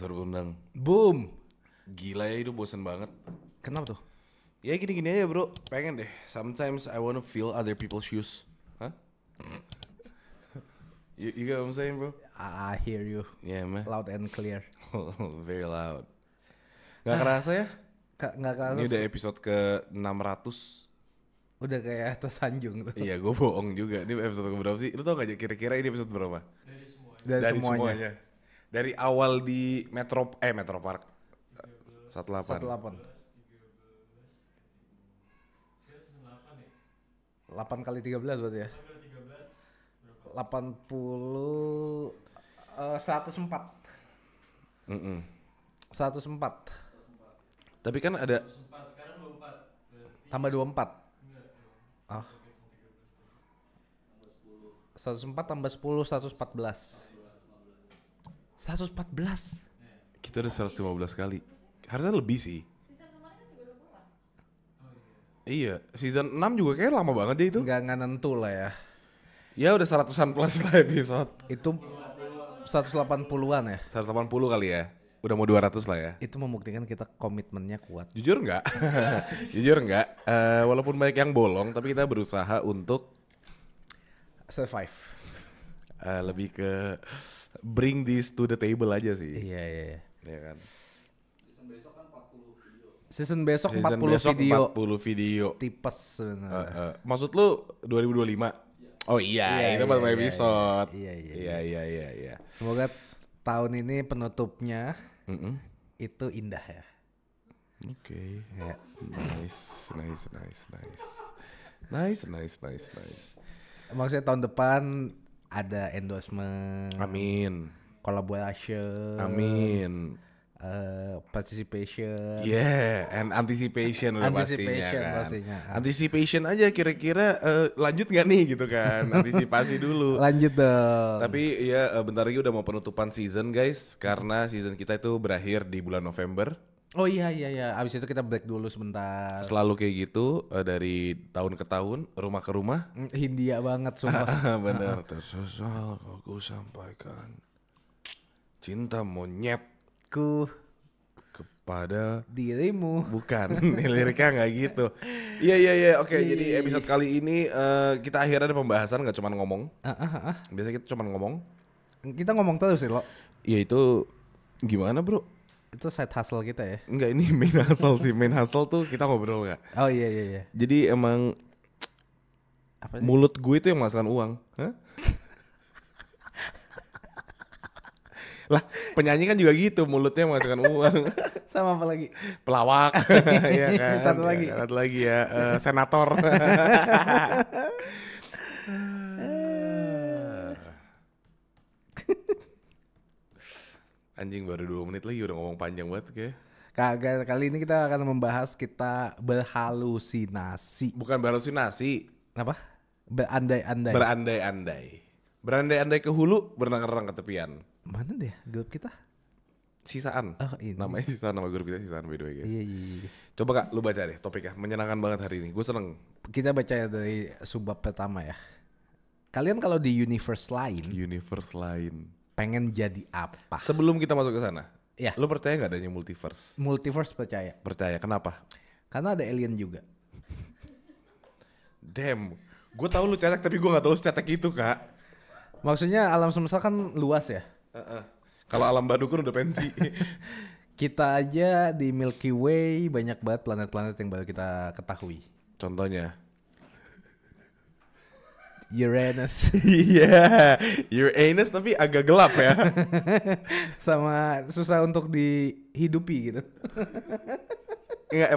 baru undang. Boom. Gila ya, itu bosen banget. Kenapa tuh? Ya gini-gini aja bro, pengen deh. Sometimes I wanna feel other people's shoes. Hah? You get what I'm saying bro? I hear you. Yeah man. Loud and clear. Very loud. Gak kerasa ya? Nggak kerasa. Ini udah episode ke 600. Udah kayak tersanjung tuh. Iya gue bohong juga. Ini episode ke berapa sih? Lu tau gak kira-kira ini episode berapa? Dari semuanya. Dari awal di Metro Park 18. 8 kali 13 berarti ya? 80 104. 104. Tapi kan ada Tambah 24. Ah. 104 tambah 10 114. 114. kita udah 115 kali. Harusnya lebih sih. Iya, season 6 juga kayak lama banget ya itu. Nggak nentu lah ya. Ya udah 100-an plus lah episode. Itu 180-an ya. 180 kali ya. Udah mau 200 lah ya. Itu membuktikan kita komitmennya kuat. Jujur nggak? Jujur nggak? Walaupun banyak yang bolong, tapi kita berusaha untuk Survive. lebih ke bring this to the table aja sih. Iya. Ya kan? Season besok Season 40 besok video. 40 video. Tipes sebenarnya. Maksud lu 2025? Oh iya, itu 40 episode. Iya. Semoga tahun ini penutupnya itu indah ya. Oke. Ya. Nice. Maksudnya tahun depan ada endorsement, Amin. collaboration, Amin. participation. Yeah, and anticipation udah pastinya kan. pastinya. Anticipation aja kira-kira lanjut nggak nih gitu kan. Antisipasi dulu. Lanjut dong. Tapi ya bentar lagi udah mau penutupan season guys. Karena season kita itu berakhir di bulan November. Oh iya. Abis itu kita break dulu sebentar. Selalu kayak gitu dari tahun ke tahun, rumah ke rumah. Hindia banget sumpah. Bener. Tersesal aku sampaikan cinta monyetku kepada Dirimu. bukan. Nih liriknya nggak gitu. Iya. Oke, jadi episode kali ini kita akhirnya ada pembahasan, nggak cuma ngomong. Biasanya kita cuma ngomong. Kita ngomong terus sih lo. Ya itu gimana bro? Itu side hustle kita ya. Enggak, ini main hustle sih. Main hustle tuh kita ngobrol nggak. Oh iya. Jadi emang Apa sih? mulut gue itu yang menghasilkan uang. Hah? Lah penyanyi kan juga gitu, mulutnya menghasilkan uang. Sama apa lagi? Pelawak. Iya kan. Satu lagi. Satu lagi ya, senator. Anjing baru 2 menit lagi udah ngomong panjang banget kayak. Kagak, kali ini kita akan membahas kita berhalusinasi. Bukan berhalusinasi, Apa? Berandai-andai. berandai-andai. Berandai-andai ke hulu, berenang-renang ke tepian. Mana deh grup kita? Sisaan. Oh ini. Namanya sisaan, nama grup kita sisaan by the way guys. Iya. Coba Kak, lu baca deh topiknya. Menyenangkan banget hari ini. Gue seneng. Kita baca dari subbab pertama ya. Kalian kalau di universe lain Universe lain. pengen jadi apa? Sebelum kita masuk ke sana, Ya. lu percaya nggak adanya multiverse? Multiverse percaya. Percaya. Kenapa? Karena ada alien juga. Damn. Gue tahu lu cetek tapi gue nggak tahu cetek itu Kak. Maksudnya alam semesta kan luas ya. Kalau alam Badukun udah pensi. Kita aja di Milky Way banyak banget planet-planet yang baru kita ketahui. Contohnya. Uranus. Iya. Uranus tapi agak gelap ya. Sama susah untuk dihidupi gitu. Enggak,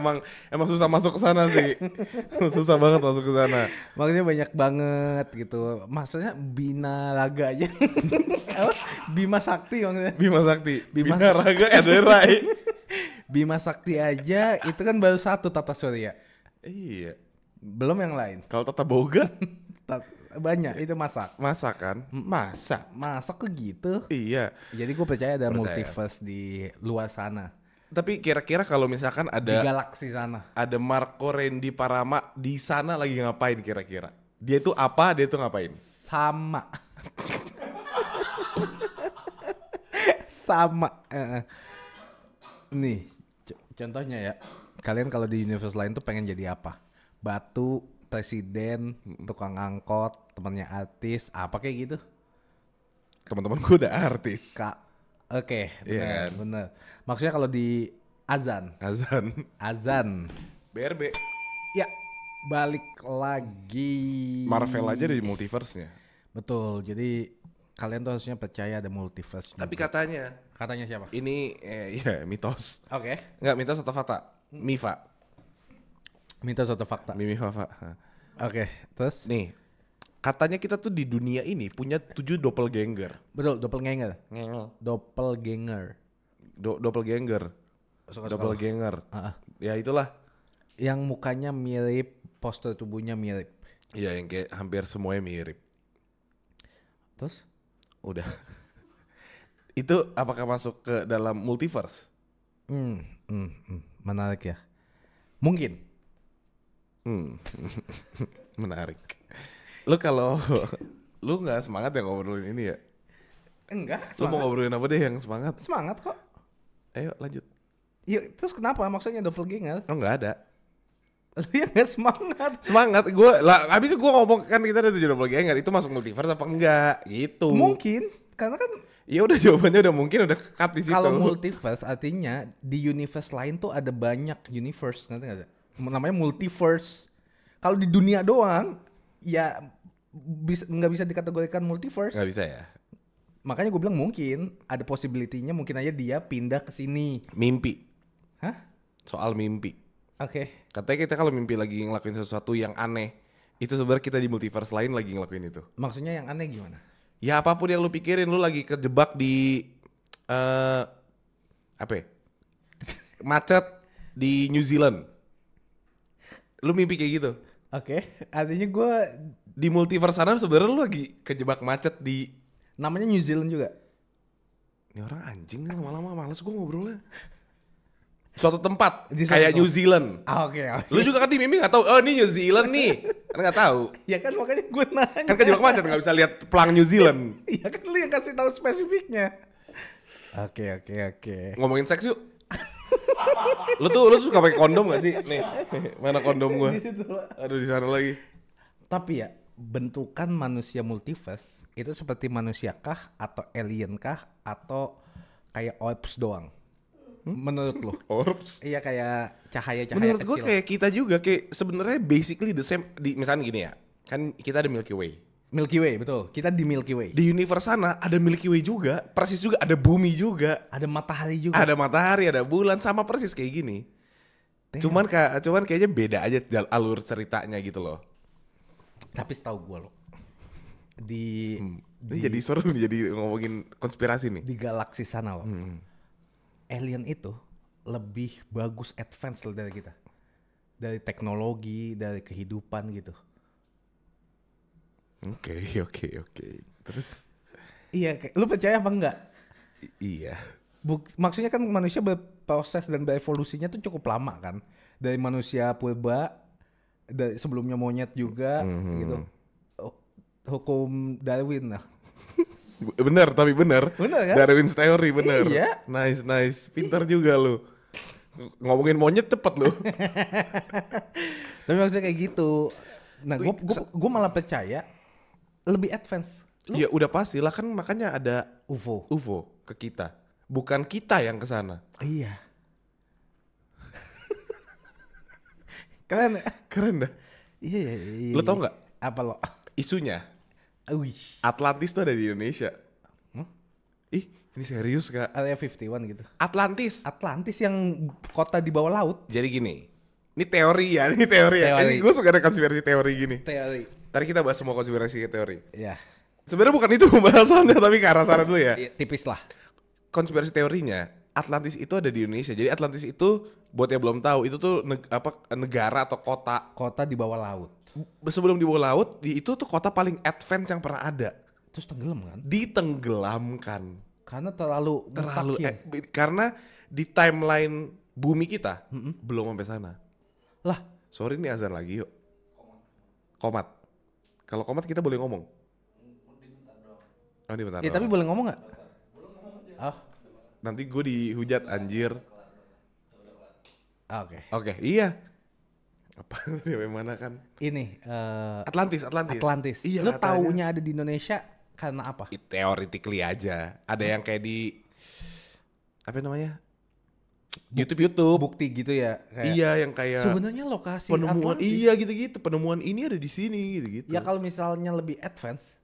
emang susah masuk ke sana sih. Susah banget masuk ke sana. Makanya banyak banget gitu. Maksudnya Bina Raga aja. Apa? Bima Sakti maksudnya. Bima Sakti. Bima Bina Raga Ederai. Bima Sakti aja itu kan baru satu tata surya. Iya. Belum yang lain. Kalau Tata Boga Banyak itu masak. masak kan? Masak. Masak kok gitu. Iya. Jadi gue percaya ada Percaya. multiverse di luar sana. Tapi kira-kira kalau misalkan Di ada galaksi sana. Marco Randy Parama di sana lagi ngapain kira-kira? Dia tuh apa? Dia tuh ngapain? Sama. Sama. Nih, contohnya ya. Kalian kalau di universe lain tuh pengen jadi apa? Batu, presiden, tukang angkot, temannya artis, apa kayak gitu? Teman-teman gue udah artis. Kak. Oke, Iya kan? bener. Maksudnya kalau di Azan. Azan. BRB. Ya, balik lagi. Marvel aja di multiverse-nya. Betul. Jadi kalian tuh harusnya percaya ada multiverse. Tapi katanya siapa? ini ya mitos. Oke. Enggak, mitos atau fakta? Mifa. Mitos atau fakta? Mifa. Oke, terus? Nih, katanya kita tuh di dunia ini punya 7 doppelganger. Betul, doppelganger. Doppelganger. Doppelganger. Ya itulah. Yang mukanya mirip, postur tubuhnya mirip. Iya, yang kayak hampir semuanya mirip. Terus? Udah. Itu apakah masuk ke dalam multiverse? Menarik ya. Mungkin. Menarik. Lu kalau lu nggak semangat ya ngobrolin ini ya? Enggak. Lu mau ngobrolin apa deh yang semangat? Semangat kok. Ayo lanjut. Yuk, terus kenapa maksudnya doppelganger? Oh nggak ada. Lu yang gak semangat. Semangat gue lah. Abis itu gue ngomong kan kita ada 7 doppelganger. Itu masuk multiverse apa enggak? Gitu. Mungkin. Karena kan ya udah jawabannya udah mungkin udah cut di situ. kalau multiverse artinya di universe lain tuh ada banyak universe, ngerti nggak sih? Namanya multiverse. Kalau di dunia doang, ya nggak bisa dikategorikan multiverse. Nggak bisa ya. Makanya gue bilang mungkin ada possibility-nya mungkin aja dia pindah ke sini. Mimpi. Hah? Soal mimpi. Oke. Katanya kita kalau mimpi lagi ngelakuin sesuatu yang aneh, itu sebenarnya kita di multiverse lain lagi ngelakuin itu. Maksudnya yang aneh gimana? Ya apapun yang lu pikirin, lu lagi kejebak di apa ya? Macet di New Zealand. Lu mimpi kayak gitu. Oke. Artinya gue Di multiverse sana sebenarnya lu lagi kejebak macet di namanya New Zealand juga. ini orang anjing nih lama-lama males gue ngobrolnya. Suatu tempat Di suatu kayak tempat. New Zealand. Oke. Lu juga kan di mimpi nggak tahu. Oh ini New Zealand nih. Kan nggak tahu. Ya kan makanya gue nanya. Kan kejebak macet nggak bisa lihat pelang New Zealand. Iya kan lu yang kasih tahu spesifiknya. Oke. Ngomongin seks yuk. Lu tuh suka pakai kondom gak sih? Nih, mana kondom gua? Aduh di sana lagi. Tapi ya bentukan manusia multiverse itu seperti manusia kah atau alien kah atau kayak orbs doang? Menurut lu? Orbs. Iya kayak cahaya-cahaya Menurut kecil. gua kayak kita juga kayak sebenarnya basically the same. Di misalnya gini ya, kan kita ada Milky Way. Milky Way, betul. Kita di Milky Way. Di universe sana ada Milky Way juga, persis juga ada bumi juga. Ada matahari juga. Ada matahari, ada bulan, sama persis kayak gini. Damn. Cuman kayaknya beda aja alur ceritanya gitu loh. Tapi setahu gue loh. Di Ini jadi seru nih, jadi ngomongin konspirasi nih. di galaksi sana loh. Alien itu lebih bagus advance loh dari kita. Dari teknologi, dari kehidupan gitu. Oke. Terus Iya, lu percaya apa enggak? iya. Maksudnya kan manusia berproses dan berevolusinya tuh cukup lama kan. Dari manusia purba, dari sebelumnya monyet juga gitu. Hukum Darwin lah. Bener Bener kan? Darwin's theory bener. Iya. Nice. Pintar juga lu. Ngomongin monyet cepet lu. Tapi maksudnya kayak gitu. Nah, gue malah percaya lebih advance. Iya udah pasti lah kan makanya ada UFO ke kita. Bukan kita yang ke sana. Iya. Keren Dah. Iya. Lu tau nggak Apa lo? isunya? Wih. Atlantis tuh ada di Indonesia. Ih, ini serius Kak. Area 51 gitu. Atlantis. Yang kota di bawah laut. Jadi gini. Ini teori ya. Ini gue suka ada konspirasi teori gini. Teori. Tadi kita bahas semua konspirasi teori. Iya. Sebenarnya bukan itu pembahasannya, tapi ke arah sana dulu ya. Tipis lah. Konspirasi teorinya, Atlantis itu ada di Indonesia. Jadi Atlantis itu buat yang belum tahu, itu tuh negara atau kota. Kota di bawah laut. Sebelum di bawah laut, itu tuh kota paling advance yang pernah ada. Terus tenggelam kan? Ditenggelamkan. Karena terlalu karena di timeline bumi kita belum sampai sana. Lah, sorry nih azan lagi yuk. Komat. Kalau komat kita boleh ngomong. Oh, ini bentar. Ya tapi boleh ngomong nggak? Oh, nanti gue dihujat anjir. Oke. Oke, iya. Apa dari mana kan? Ini Atlantis. Iya, Lu katanya. taunya ada di Indonesia karena apa? Theoretically aja. Ada yang kayak di apa namanya? YouTube. Bukti gitu ya. Kayak, Iya, yang kayak sebenarnya lokasi penemuan. Atlantis. Iya gitu-gitu. Penemuan ini ada di sini gitu-gitu. Ya kalau misalnya lebih advance,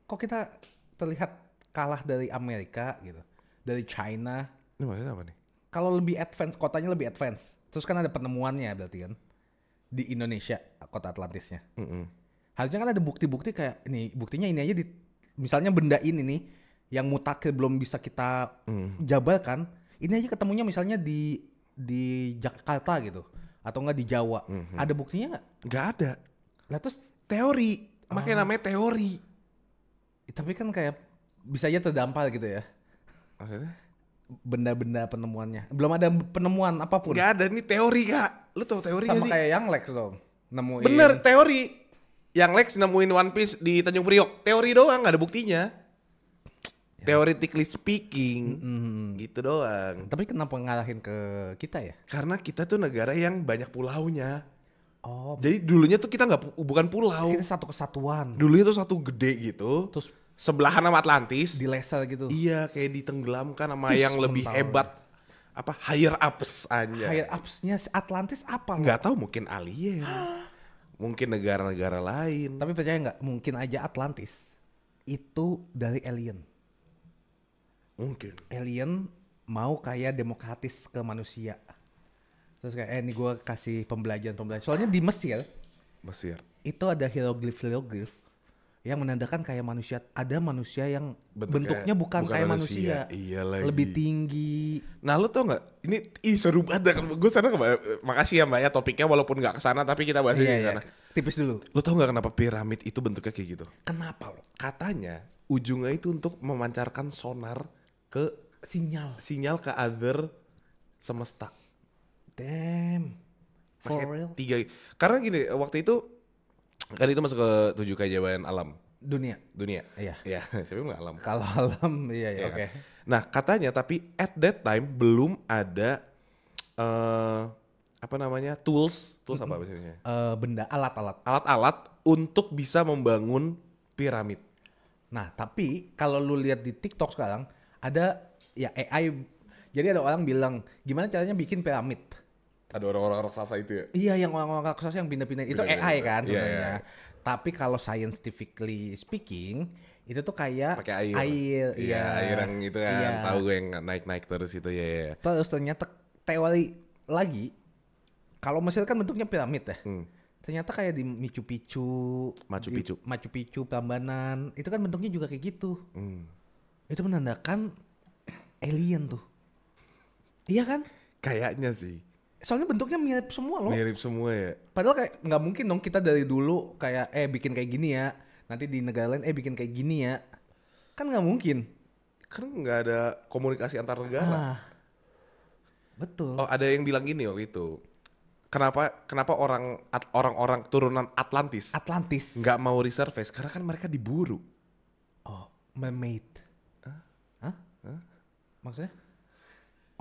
kok kita terlihat kalah dari Amerika gitu, dari China. Ini maksudnya apa nih? Kalau lebih advance, kotanya lebih advance. Terus kan ada penemuannya berarti kan di Indonesia, kota Atlantisnya. Harusnya kan ada bukti-bukti kayak ini, buktinya ini aja di, misalnya benda ini nih yang mutakhir belum bisa kita jabarkan, ini aja ketemunya misalnya di Jakarta gitu atau enggak di Jawa. Ada buktinya nggak? Nggak ada. Lah terus Teori. Makanya namanya teori. tapi kan kayak bisa aja terdampar gitu ya. Maksudnya? Benda-benda penemuannya. Belum ada penemuan apapun. Nggak ada, ini teori Kak. Lu tau teori Sama gak sih? kayak yang Lex dong. Nemuin. Bener, teori. Yang Lex nemuin One Piece di Tanjung Priok. Teori doang, gak ada buktinya. Theoretically speaking. Gitu doang. Tapi kenapa ngalahin ke kita ya? Karena kita tuh negara yang banyak pulaunya. Oh, Jadi dulunya tuh kita bukan pulau. kita satu kesatuan. Dulunya tuh satu gede gitu. Terus Sebelahan sama Atlantis. di laser gitu. Iya, kayak ditenggelamkan sama Tis, yang lebih mental. hebat. Apa, higher ups aja. Higher ups-nya Atlantis apa? Lo? Nggak tahu, mungkin alien. Mungkin negara-negara lain. Tapi percaya nggak? Mungkin aja Atlantis itu dari alien. Mungkin. Alien mau kayak demokratis ke manusia. Terus kayak ini gue kasih pembelajaran. Soalnya di Mesir Mesir. itu ada hieroglif yang menandakan kayak manusia. Ada manusia yang bentuknya bukan kayak manusia. Iya lagi. Lebih tinggi. Nah, lu tau nggak? Ini seru banget kan. Gue sana makasih ya Mbak ya topiknya walaupun nggak kesana tapi kita bahas di sana. Tipis dulu. Lu tau nggak kenapa piramid itu bentuknya kayak gitu? Kenapa lo? Katanya ujungnya itu untuk memancarkan sonar ke sinyal ke other semesta. Damn. For real? Makanya 3. Karena gini, waktu itu kan itu masuk ke 7 keajaiban alam Dunia. Iya. Ya, siapa bilang alam? Kalau alam, iya Iya oke. kan? Nah, katanya tapi at that time belum ada apa namanya? Tools apa biasanya? Benda, alat-alat. Alat-alat untuk bisa membangun piramid. Nah, tapi kalau lu lihat di TikTok sekarang ada ya AI. Jadi ada orang bilang, gimana caranya bikin piramid? Ada orang-orang raksasa itu ya? Iya, yang orang-orang raksasa yang pindah-pindah itu AI kan Iya, sebenarnya. iya. Tapi kalau scientifically speaking, itu tuh kayak Pakai air. Iya, Air yang itu kan. Iya. Tahu gue yang naik-naik terus itu ya. Terus ternyata teori lagi, kalau Mesir kan bentuknya piramid ya. Ternyata kayak di Machu Picchu, Prambanan, itu kan bentuknya juga kayak gitu. Itu menandakan alien tuh. Iya kan? Kayaknya sih. Soalnya bentuknya mirip semua loh. Mirip semua ya. Padahal kayak nggak mungkin dong kita dari dulu kayak bikin kayak gini ya. Nanti di negara lain bikin kayak gini ya. Kan nggak mungkin. Kan nggak ada komunikasi antar negara. Betul. Oh, ada yang bilang gini waktu itu. Kenapa orang-orang turunan Atlantis nggak mau resurface? Karena kan mereka diburu. Oh, mermaid. Hah? Maksudnya?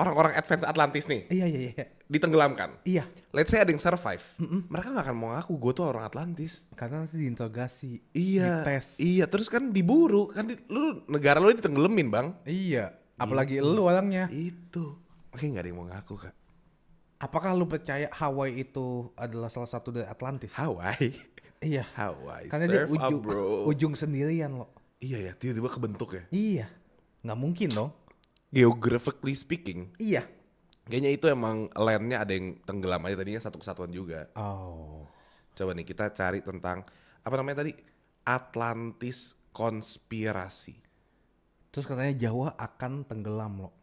Orang-orang advance Atlantis nih Iya. ditenggelamkan. Iya. Let's say ada yang survive. Mereka nggak akan mau ngaku gue tuh orang Atlantis. Karena nanti diinterogasi, Iya. dites. Iya, terus kan diburu. Kan lu negara lu ditenggelamin, Bang. Iya. Apalagi lu orangnya. Itu. Makanya nggak ada yang mau ngaku, Kak. Apakah lu percaya Hawaii itu adalah salah satu dari Atlantis? Hawaii. Iya. Hawaii. Karena dia Surf up, bro. ujung sendirian loh. Iya ya, tiba-tiba kebentuk ya. Iya. Nggak mungkin dong. Geographically speaking, Iya. kayaknya itu emang landnya ada yang tenggelam aja, tadinya satu kesatuan juga. Oh. Coba nih kita cari tentang apa namanya tadi, Atlantis konspirasi. Terus katanya Jawa akan tenggelam loh.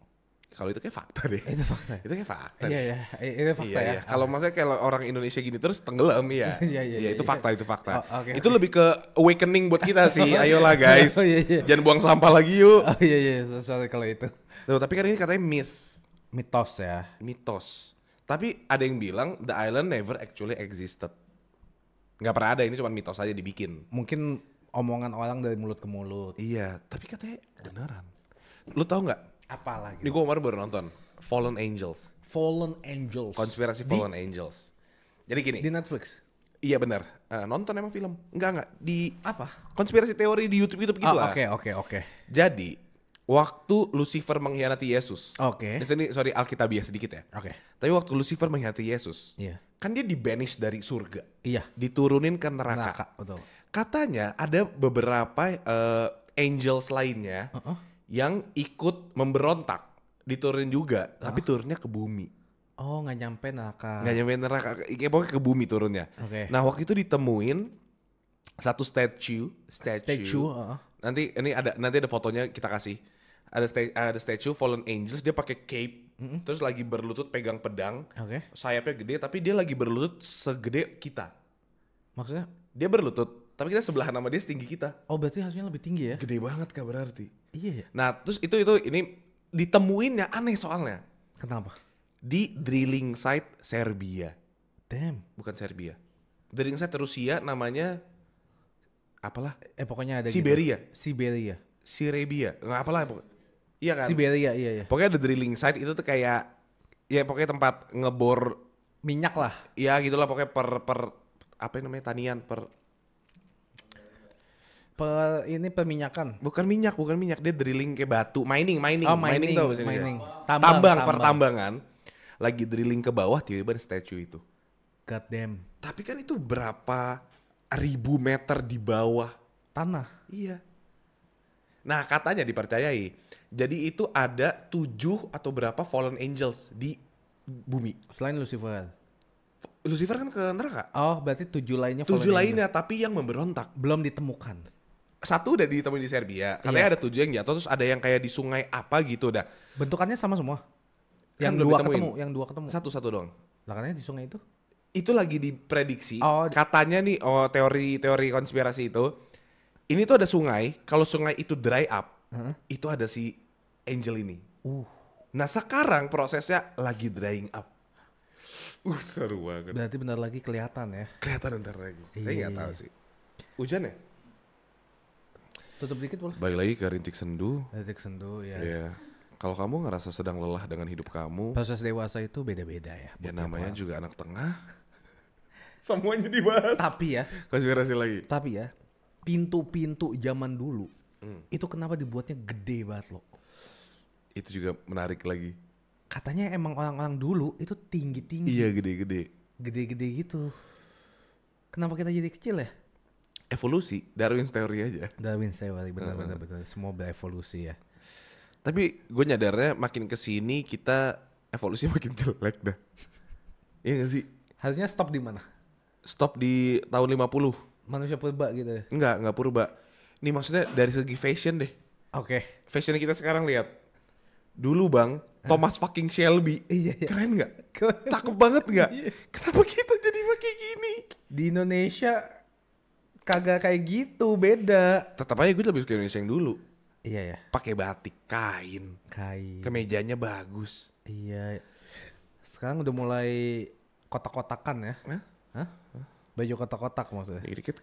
Kalau itu kayak fakta deh. Itu fakta. Itu kayak fakta. Iya. Itu fakta ya. Iya. Kalau maksudnya kalau orang Indonesia gini terus tenggelam ya. Iya, Itu fakta, itu fakta. Oh, oke, Itu lebih ke awakening buat kita sih. Ayolah guys. Oh, iya. Jangan buang sampah lagi yuk. Oh iya. Sorry kalau itu. Tuh, tapi kan ini katanya Mitos ya. mitos. Tapi ada yang bilang the island never actually existed. Nggak pernah ada, ini cuma mitos aja dibikin. Mungkin omongan orang dari mulut ke mulut. Iya, tapi katanya beneran. Lu tahu nggak? Apa lagi? Ini gue kemarin baru nonton Fallen Angels. Fallen Angels. Konspirasi Fallen Angels. Jadi gini. Di Netflix. Iya benar. Nonton emang film? Enggak. Di Apa? konspirasi teori di YouTube gitu lah. Oke. Jadi waktu Lucifer mengkhianati Yesus. Oke. Di sini sorry Alkitabiah sedikit ya. Oke. Tapi waktu Lucifer mengkhianati Yesus, Iya. kan dia dibanish dari surga. Iya. Diturunin ke neraka. Neraka, betul. Katanya ada beberapa angels lainnya yang ikut memberontak, diturunin juga, tapi turunnya ke bumi. Oh, nggak nyampe neraka. Nggak nyampe neraka, pokoknya ke bumi turunnya. Oke. Nah waktu itu ditemuin satu statue. Nanti ada fotonya kita kasih. Ada statue Fallen Angels, dia pakai cape, terus lagi berlutut pegang pedang. Oke. Sayapnya gede, tapi dia lagi berlutut segede kita. Maksudnya? Dia berlutut, tapi kita sebelahan sama dia setinggi kita. Oh, berarti harusnya lebih tinggi ya? Gede banget Kak berarti. Iya ya. Nah terus ini ditemuinnya aneh soalnya. Kenapa? Di drilling site Serbia. Damn. Bukan Serbia. Drilling site Rusia namanya apalah? Pokoknya ada Siberia. Gitu. Siberia. Sirebia. Nggak apalah. Iya kan? Siberia, iya. Pokoknya ada drilling site itu tuh kayak ya pokoknya tempat ngebor Minyak lah. ya gitulah pokoknya per apa namanya tanian Ini peminyakan. bukan minyak dia drilling kayak batu mining Oh, mining tau bahasa Indonesia? mining. Pertambangan lagi drilling ke bawah tiba-tiba ada statue itu. God damn. Tapi kan itu berapa ribu meter di bawah Tanah. iya. Nah katanya dipercayai jadi itu ada 7 atau berapa fallen angels di bumi. Selain Lucifer. Lucifer kan ke neraka. Oh, berarti 7 lainnya 7 fallen lainnya tapi yang memberontak. angel. Belum ditemukan. Satu udah ditemuin di Serbia. Katanya ada 7 yang jatuh, terus ada yang kayak di sungai apa gitu dah. Bentukannya sama semua. Kan Yang belum dua ditemuin. ketemu, yang 2 ketemu. Satu doang. Lah katanya di sungai itu. Itu lagi diprediksi. Oh, Katanya nih, teori konspirasi itu. Ini tuh ada sungai, kalau sungai itu dry up, itu ada si angel ini. Nah sekarang prosesnya lagi drying up. Seru banget. Berarti bentar lagi kelihatan ya. Kelihatan ntar lagi. Saya Iya. nggak tahu sih. Hujan ya? Tutup dikit boleh? Balik lagi ke rintik sendu. Detik sentuh ya. Iya. Kalau kamu ngerasa sedang lelah dengan hidup kamu, Proses dewasa itu beda-beda ya. ya buat namanya tiap orang. juga anak tengah. Semuanya dibahas. Konspirasi lagi. Tapi ya, pintu-pintu zaman dulu itu kenapa dibuatnya gede banget loh? Itu juga menarik lagi. Katanya emang orang-orang dulu itu tinggi-tinggi, Iya gede-gede. gede-gede gitu. Kenapa kita jadi kecil ya? Evolusi, Darwin's teori aja. Darwin theory, benar-benar. Semua berevolusi ya. Tapi gue nyadarnya makin kesini kita evolusi makin jelek dah. Iya gak sih? Harusnya stop di mana? Stop di tahun 50. Manusia purba gitu ya. Enggak purba. Ini maksudnya dari segi fashion deh. Oke. Fashionnya kita sekarang lihat. Dulu bang, Thomas fucking Shelby. Iya. Keren gak? Cakep banget gak? Kenapa kita jadi pakai gini? Di Indonesia kagak kayak gitu, beda. Tetap aja gue lebih suka Indonesia yang dulu. Iya ya. Pakai batik, kain. Kemejanya bagus. Iya. Sekarang udah mulai kotak-kotakan ya. Hah? Baju kotak-kotak maksudnya. Dikit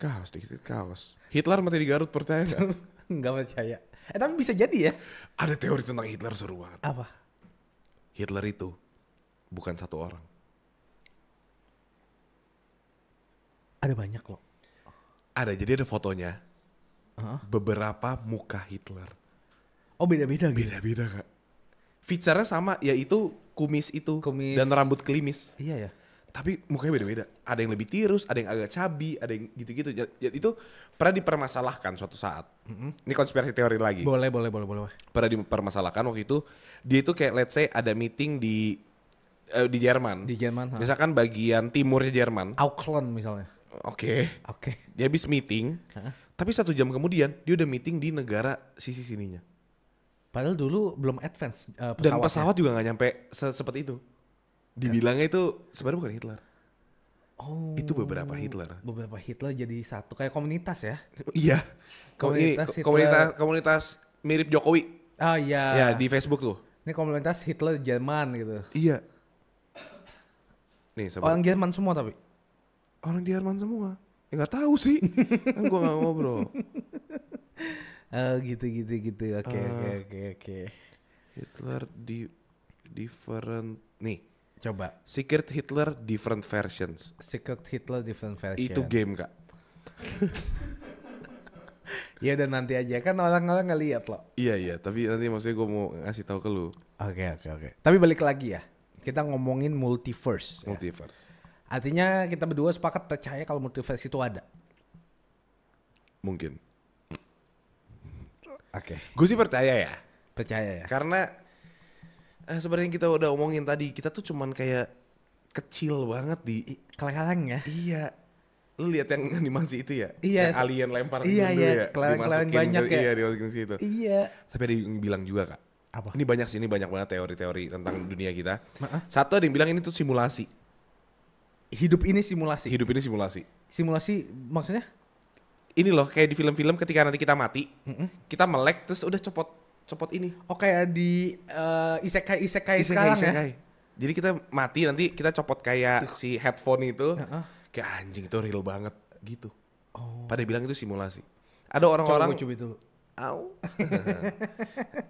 kaos. Hitler mati di Garut, percaya gak? Nggak percaya. Tapi bisa jadi ya. Ada teori tentang Hitler seru banget. Apa? Hitler itu bukan satu orang. Ada banyak loh. Ada, jadi ada fotonya. Beberapa muka Hitler. Oh beda-beda gitu? Beda-beda kak. Feature-nya sama, yaitu kumis itu. Kumis. Dan rambut klimis. Iya ya. Tapi mukanya beda-beda. Ada yang lebih tirus, ada yang agak cabi, ada yang gitu-gitu. Jadi itu pernah dipermasalahkan suatu saat. Ini konspirasi teori lagi. Boleh. Pernah dipermasalahkan waktu itu. Dia itu kayak let's say ada meeting di Jerman. Di Jerman. Misalkan bagian timurnya Jerman. Auckland misalnya. Oke. Dia habis meeting. Tapi 1 jam kemudian dia udah meeting di negara sisi sininya. Padahal dulu belum advance pesawatnya. Dan pesawat juga gak nyampe seperti itu. Dibilangnya itu sebenarnya bukan Hitler. Oh. Itu beberapa Hitler. Beberapa Hitler jadi satu kayak komunitas ya. Iya. Komunitas mirip Jokowi. Oh iya. Ya di Facebook tuh. Ini komunitas Hitler Jerman gitu. Iya. Nih sabar. Orang Jerman semua tapi. Orang Jerman semua. Ya nggak tahu sih. Kan gua nggak ngobrol. Gitu. Oke. Hitler. Hitler different nih. Coba. Secret Hitler different versions. Secret Hitler different version. Itu game Kak. Ya udah nanti aja kan orang-orang ngeliat loh. Iya, tapi nanti maksudnya gue mau ngasih tahu ke lu. Oke. Tapi balik lagi ya. Kita ngomongin multiverse. Multiverse. Artinya kita berdua sepakat percaya kalau multiverse itu ada. Mungkin. Oke. Gue sih percaya ya. Percaya ya. Karena sebenarnya kita udah omongin tadi, kita tuh cuman kayak kecil banget di Keleng-keleng ya. Iya. Lu lihat yang animasi itu ya? Iya. Yang alien lempar Iya, dulu ya. keleng-keleng banyak ya. Iya, dimasukin ke situ. Iya. Tapi ada yang bilang juga Kak. Apa? Ini banyak banget teori-teori tentang dunia kita. Satu ada yang bilang ini tuh simulasi. Hidup ini simulasi. Hidup ini simulasi. Simulasi maksudnya? Ini loh kayak di film-film ketika nanti kita mati, kita melek terus udah copot ini. Oh kayak di isekai sekarang ya? Jadi kita mati nanti kita copot kayak si headphone itu. Kayak anjing itu real banget gitu. Pada bilang itu simulasi. Ada orang-orang Coba dulu. Au.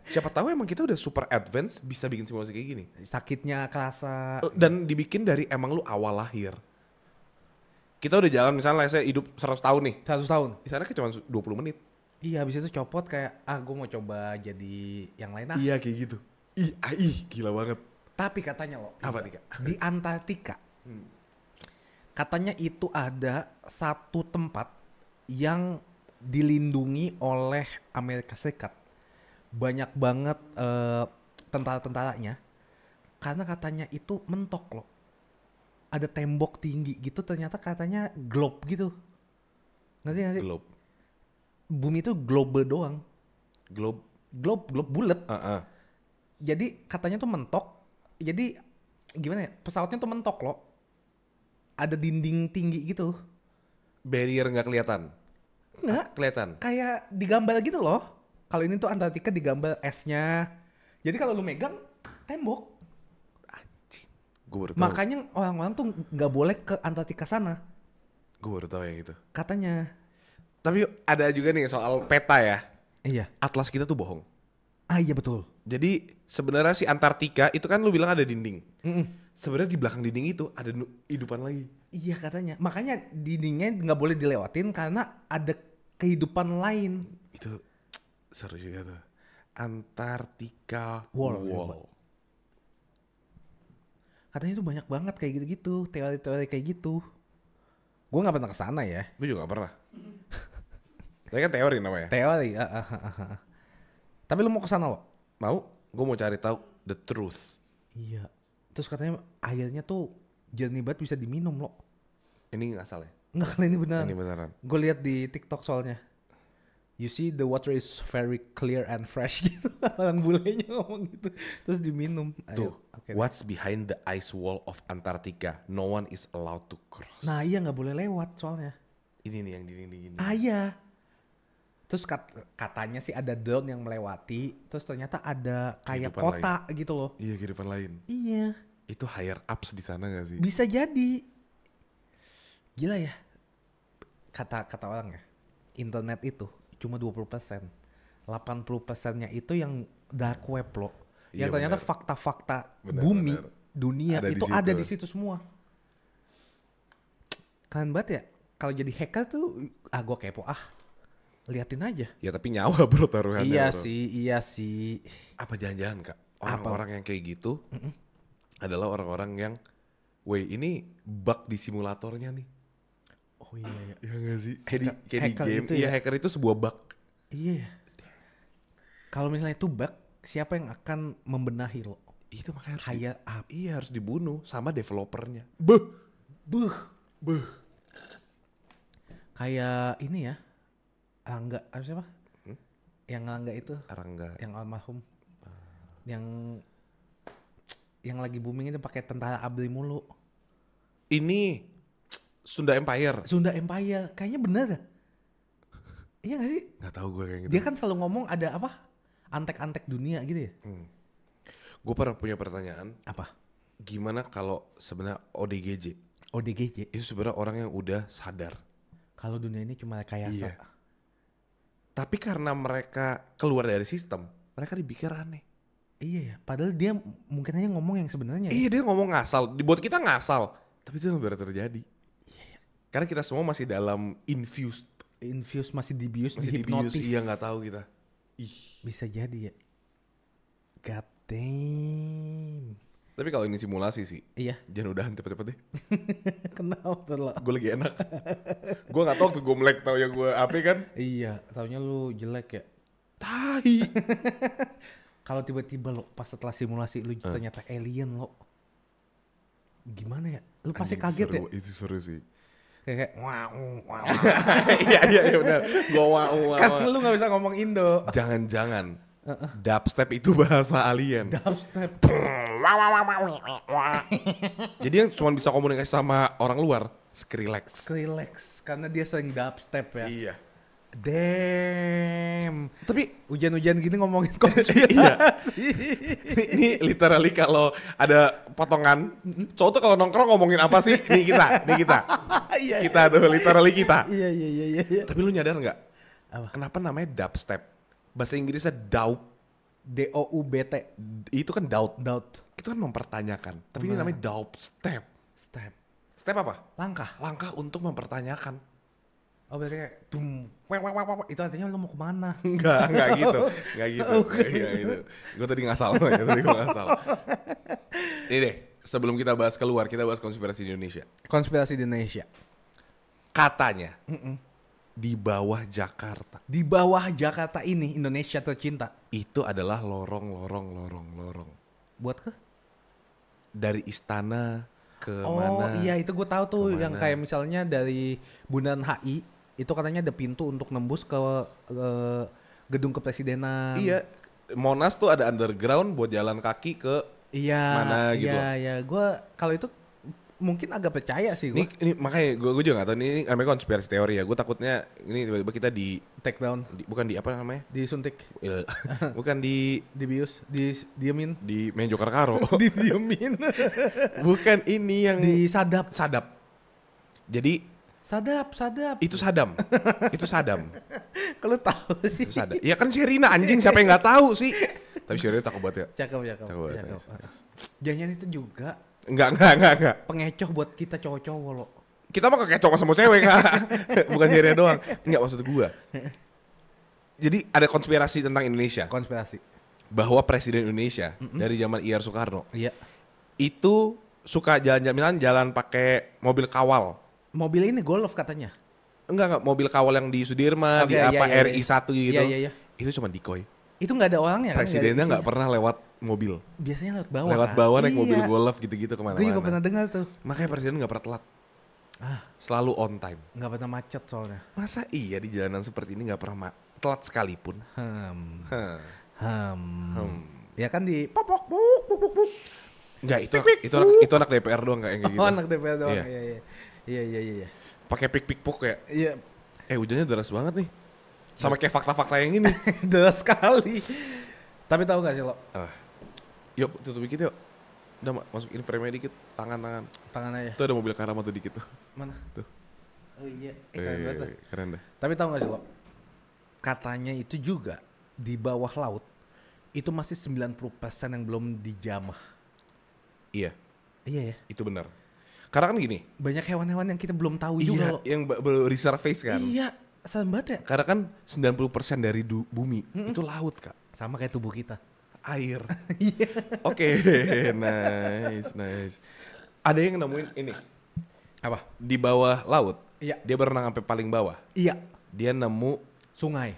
Siapa tahu emang kita udah super advance bisa bikin simulasi kayak gini. Sakitnya kerasa. Dan dibikin dari emang lu awal lahir. Kita udah jalan misalnya saya hidup 100 tahun nih. 100 tahun. Di sana cuma 20 menit. Iya habis itu copot kayak gue mau coba jadi yang lain ah. Iya kayak gitu. Ih gila banget. Tapi katanya loh. Apa nih Kak? Di Antartika. Katanya itu ada satu tempat yang dilindungi oleh Amerika Serikat. Banyak banget tentara-tentaranya. Karena katanya itu mentok loh. Ada tembok tinggi gitu ternyata katanya globe gitu. Ngerti gak sih? Globe. Bumi itu globe doang. Globe bulat. Jadi katanya tuh mentok. Jadi gimana ya? Pesawatnya tuh mentok loh. Ada dinding tinggi gitu. Barrier nggak kelihatan? Nggak. Kelihatan. Kayak digambar gitu loh. Kalau ini tuh Antartika digambar esnya. Jadi kalau lu megang tembok. Anjing. Gue baru tahu. Makanya orang-orang tuh nggak boleh ke Antartika sana. Gue baru tahu yang itu. Katanya. Tapi ada juga nih soal peta ya. Iya. Atlas kita tuh bohong. Ah iya betul. Jadi sebenarnya si Antartika itu kan lu bilang ada dinding. Sebenarnya di belakang dinding itu ada kehidupan lagi. Iya katanya. Makanya dindingnya nggak boleh dilewatin karena ada kehidupan lain. Itu seru juga tuh. Antartika Wall. Katanya itu banyak banget kayak gitu-gitu. Teori-teori kayak gitu. Gue nggak pernah kesana ya. Gue juga gak pernah. Tapi kan teori namanya. Teori. Tapi lu mau kesana loh? Mau? Gue mau cari tahu the truth. Iya. Terus katanya airnya tuh jernih banget bisa diminum loh. Ini nggak salah ya? Enggak kan ini beneran. Ini beneran. Gue lihat di TikTok soalnya. You see the water is very clear and fresh gitu. Orang bulenya ngomong gitu. Terus diminum. Tuh. What's behind the ice wall of Antarctica? No one is allowed to cross. Nah iya nggak boleh lewat soalnya. Ini nih yang dinding-dinding. Ah iya. Terus katanya sih ada drone yang melewati. Terus ternyata ada kayak Kehidupan kota gitu loh. Iya kehidupan lain. Iya. Itu higher ups di sana gak sih? Bisa jadi. Gila ya. Kata orang ya. Internet itu cuma 20%. 80%-nya itu yang dark web loh. Yang Iya, ternyata bener. fakta-fakta bumi, dunia Ada itu di ada situ. di situ semua. Keren banget ya. Kalau jadi hacker tuh, gue kepo liatin aja. Ya tapi nyawa bro taruhannya. Iya sih. Apa jangan-jangan Kak? Orang-orang yang kayak gitu adalah orang-orang yang, ini bug di simulatornya nih. Oh iya. Ya gak sih? Kayak di Hacker game. itu Iya ya? hacker itu sebuah bug. Iya. Kalau misalnya itu bug, siapa yang akan membenahi lo? Itu makanya harus Kayak apa? Iya harus dibunuh sama developernya. Buh. Beuh. Kayak ini ya. Angga, siapa? Yang Angga itu, Arangga. yang almarhum. Yang lagi booming itu pakai tentara ABRI mulu. Ini Sunda Empire. Sunda Empire, kayaknya bener gak? Iya gak sih? Gak tahu gue kayak gitu. Dia kan selalu ngomong ada apa? Antek-antek dunia gitu ya? Gue pernah punya pertanyaan. Apa? Gimana kalau sebenarnya ODGJ ODGJ. itu sebenarnya orang yang udah sadar. Kalau dunia ini cuma rekayasa. Iya. Tapi karena mereka keluar dari sistem, mereka dipikir aneh. Iya ya, padahal dia mungkin aja ngomong yang sebenarnya. Iya, dia ngomong ngasal, dibuat kita ngasal, tapi itu yang benar terjadi. Karena kita semua masih dalam infused, Masih dibius, masih dihipnotis. dibius. Iya, nggak tahu kita. Ih. Bisa jadi ya. God damn. Tapi kalau ini simulasi sih, Iya. jangan udahan cepet-cepet deh. Kenapa lah? Gue lagi enak. Gue nggak tahu tuh gue melek tau yang gue apa kan? Iya, taunya lu jelek ya. Tai. Kalau tiba-tiba lo pas setelah simulasi lu ternyata alien lo. Gimana ya? Lu pasti kaget seru, ya? Itu seru sih. Kayak wow. Iya benar. Gue wow. Kan lu gak bisa ngomong Indo. Jangan-jangan dubstep itu bahasa alien. Dubstep. Jadi yang cuma bisa komunikasi sama orang luar, Skrillex. Skrillex. Karena dia sering dubstep ya. Iya. Damn. Tapi Hujan-hujan gini ngomongin konspirasi. iya. Ini literally kalau ada potongan, cowok tuh kalau nongkrong ngomongin apa sih? Nih kita. Iya. Kita tuh literally kita. Iya. Tapi lu nyadar nggak? Apa? Kenapa namanya dubstep? Bahasa Inggrisnya doubt. DOUBT. Itu kan doubt. Doubt. Itu kan mempertanyakan. Tapi ini namanya dubstep. Step. Step apa? Langkah. Langkah untuk mempertanyakan. Oh berarti kayak itu artinya lu mau kemana? Enggak gitu. Enggak gitu. Gue tadi ngasal. Ini deh, sebelum kita bahas keluar, kita bahas konspirasi di Indonesia. Konspirasi di Indonesia. Katanya, di bawah Jakarta, Di bawah Jakarta ini, Indonesia tercinta. itu adalah lorong. Buat ke? Dari istana ke Oh mana? iya itu gue tahu tuh Kemana? yang kayak misalnya dari Bundaran HI itu katanya ada pintu untuk nembus ke gedung kepresidenan. Iya, Monas tuh ada underground buat jalan kaki ke Iya. mana gitu. Iya. Gue kalau itu mungkin agak percaya sih gue. Ini makanya gue juga gak tahu ini namanya konspirasi teori ya. Gue takutnya ini tiba-tiba kita Take down, bukan di apa namanya? disuntik, Bukan dibius, didiemin, di main Joker Karo. didiemin, Bukan ini yang disadap. Jadi Sadap. itu Sadam. Itu Sadam. Kalau tahu sih. Itu Sadam. Ya kan Sherina anjing, siapa yang nggak tahu sih? Tapi Sherina cakep banget ya. Cakep. Cakep. Jangan itu juga Enggak. pengecoh buat kita cowok-cowok lo. Kita mah kekecoh sama cewek kan. Bukan Sherina doang. Enggak, maksud gua. Jadi ada konspirasi tentang Indonesia. Konspirasi. Bahwa Presiden Indonesia dari zaman IR Soekarno Iya. itu suka jalan pakai mobil kawal. Mobil ini Golf katanya. Enggak, mobil kawal yang di Sudirman, Oke, di apa iya. RI1 gitu. Iya. Itu cuma decoy. Itu nggak ada orangnya kan? Presidennya Nggak nggak pernah lewat mobil. biasanya lewat bawah. Lewat kan? bawah naik Iya. mobil golf gitu-gitu kemana-mana. Gue juga pernah dengar tuh. Makanya presiden nggak pernah telat. Ah, Selalu on time. nggak pernah macet soalnya. Masa iya di jalanan seperti ini nggak pernah telat sekalipun? Hmm. Hmm. Ya kan di popok puk. Nggak, itu anak DPR doang nggak yang kayak gitu. Oh, anak DPR doang. Iya. Iya. Pakai pik-puk ya. Iya. Hujannya deras banget nih. Sama kayak fakta-fakta yang ini. Deras sekali. Tapi tahu gak sih lo? Yuk tutup dikit yuk. Udah masukin frame-nya dikit. Tangan. Tangan aja. Tuh ada mobil Karama tuh dikit tuh. Mana? Tuh. Oh iya. Keren banget tuh. Keren dah. Tapi tahu gak sih lo? Katanya itu juga di bawah laut itu masih 90% yang belum dijamah. Iya, Iya ya. itu benar. Karena kan gini. Banyak hewan-hewan yang kita belum tahu juga lo. Yang baru resurface kan. Iya. Serem banget ya. Karena kan 90% dari bumi itu laut, Kak. Sama kayak tubuh kita. Air. Iya. Oke, nice. Ada yang nemuin ini. Apa? Di bawah laut. Iya. Dia berenang sampai paling bawah. Iya. Dia nemu Sungai.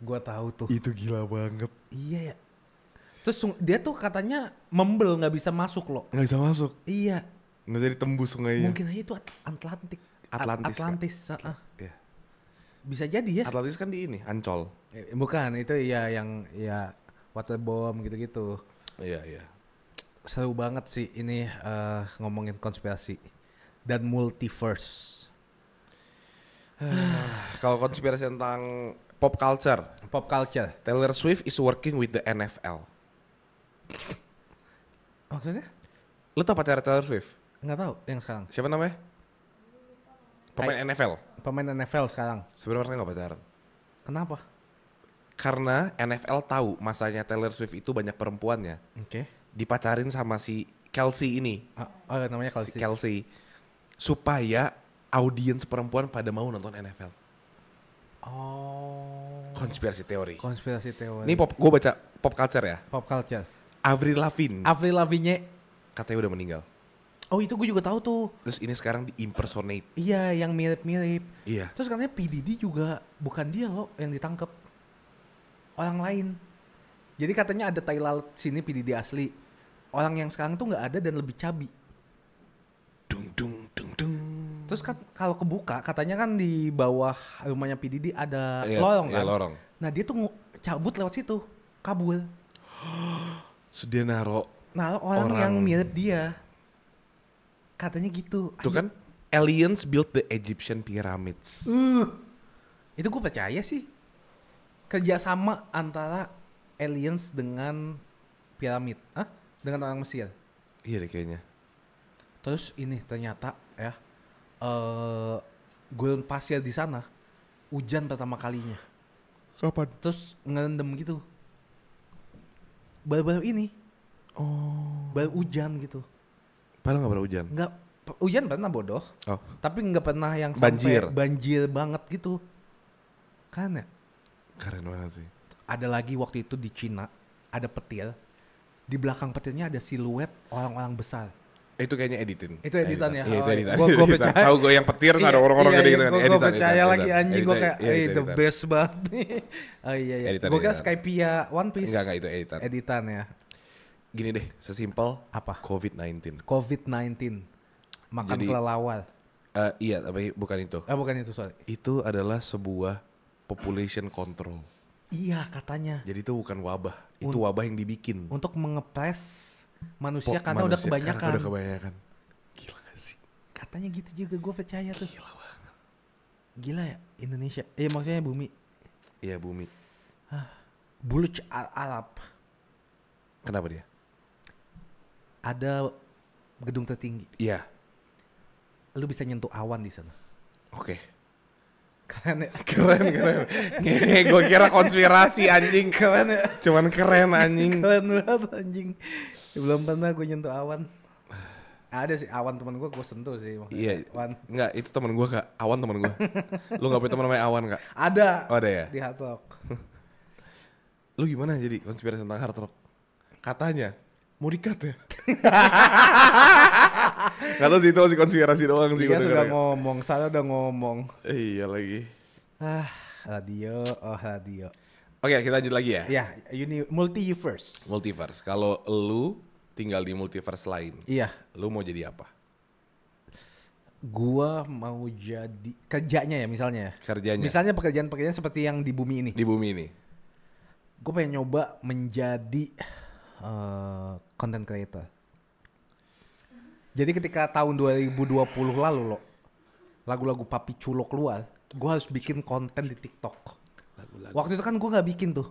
Gua Tahu tuh. Itu gila banget. Iya ya. Terus dia tuh katanya membel nggak bisa masuk loh. Nggak bisa masuk. Iya. Nggak bisa ditembus sungainya. Mungkin aja itu Atlantik. Atlantis. Heeh. Iya. Bisa jadi ya. Atlantis kan di ini, Ancol. Bukan itu ya yang ya waterbomb gitu-gitu. Iya. Seru banget sih ini ngomongin konspirasi dan multiverse. Kalau konspirasi tentang pop culture, Taylor Swift is working with the NFL. Maksudnya? Lu tau pacar Taylor Swift? Nggak tahu yang sekarang. Siapa namanya? Pemain NFL. Pemain NFL sekarang. Sebenarnya mereka nggak pacaran. Kenapa? Karena NFL tahu masanya Taylor Swift itu banyak perempuannya. Oke. Dipacarin sama si Kelsey ini. Oh, namanya Si Kelsey. Supaya audiens perempuan pada mau nonton NFL. Oh. Konspirasi teori. Konspirasi teori. Ini gue baca pop culture ya. Pop culture. Avril Lavigne Avril Lavigne. katanya udah meninggal. Oh itu gue juga tahu tuh. Terus ini sekarang di impersonate. Iya yang mirip-mirip. Iya. Terus katanya P Diddy juga bukan dia loh yang ditangkap. Orang lain. Jadi katanya ada tai lalat sini P Diddy asli. Orang yang sekarang tuh nggak ada dan lebih cabi. Dung dung dung dung. Terus kan kalau kebuka katanya kan di bawah rumahnya P Diddy ada Iya, lorong iya, kan. lorong. Nah dia tuh cabut lewat situ, kabur. Sudah naro. Nah orang yang mirip dia. Katanya gitu. Tuh kan aliens built the Egyptian pyramids. Itu gue percaya sih. Kerjasama antara aliens dengan piramid. Dengan orang Mesir. Iya deh kayaknya. Terus ini ternyata ya. Gurun pasir di sana. Hujan pertama kalinya. Kapan? Terus ngerendam gitu. Baru-baru ini. Oh. Baru hujan gitu. Padahal gak pernah hujan. Nggak, hujan pernah bodoh. Oh. Tapi nggak pernah yang sampai banjir banget gitu. Kan ya? Keren banget sih. Ada lagi waktu itu di Cina, ada petir. Di belakang petirnya ada siluet orang-orang besar. Itu kayaknya editin. Itu editan ya? Iya, itu editan. Gue percaya. Tahu gue yang petir ada orang-orang gede gitu kan. Gue percaya lagi anjing, gue kayak the editan. best banget nih. Oh iya. Gue kira Skypia One Piece. Enggak itu editan. Editan ya. Gini deh, sesimpel Apa? COVID-19. Makan Jadi, kelelawar. Iya, tapi bukan itu. Bukan itu, sorry. Itu adalah sebuah population control. Iya katanya. Jadi itu bukan wabah, itu wabah yang dibikin. Untuk mengepres manusia karena udah kebanyakan. Karena udah kebanyakan. Gila gak sih? Katanya gitu juga, gue percaya tuh. Gila banget. Gila ya Indonesia. Maksudnya bumi. Iya bumi. Buluc Arab. Kenapa dia? Ada gedung tertinggi. Iya. Lu bisa nyentuh awan di sana. Oke. Keren ya? Keren. Gue kira konspirasi anjing. Keren ya? Cuman keren anjing. Keren banget anjing. Belum pernah gue nyentuh awan. Ada sih awan teman gue sentuh sih. Iya. Awan. Enggak, itu temen gue Kak. Awan temen gue. Lu gak punya temen namanya Awan Kak? Ada. Oh ada ya? Di Hard Rock. Lu gimana jadi konspirasi tentang Hard Rock? Katanya mau di-cut ya? Gak tau sih itu masih konspirasi doang sih. Dia sudah ngomong, saya udah ngomong. Iya lagi. Radio. Oke, kita lanjut lagi ya. Ya, multiverse. Multiverse. Kalau lu tinggal di multiverse lain, Iya. lu mau jadi apa? Gua mau jadi kerjanya ya misalnya. Kerjanya? Misalnya pekerjaan-pekerjaan seperti yang di bumi ini. Di bumi ini? Gue pengen nyoba menjadi content creator. Jadi ketika tahun 2020 lalu loh, lagu-lagu Papi Culo keluar, gue harus bikin konten di TikTok. Lagu-lagu. Waktu itu kan gue nggak bikin tuh.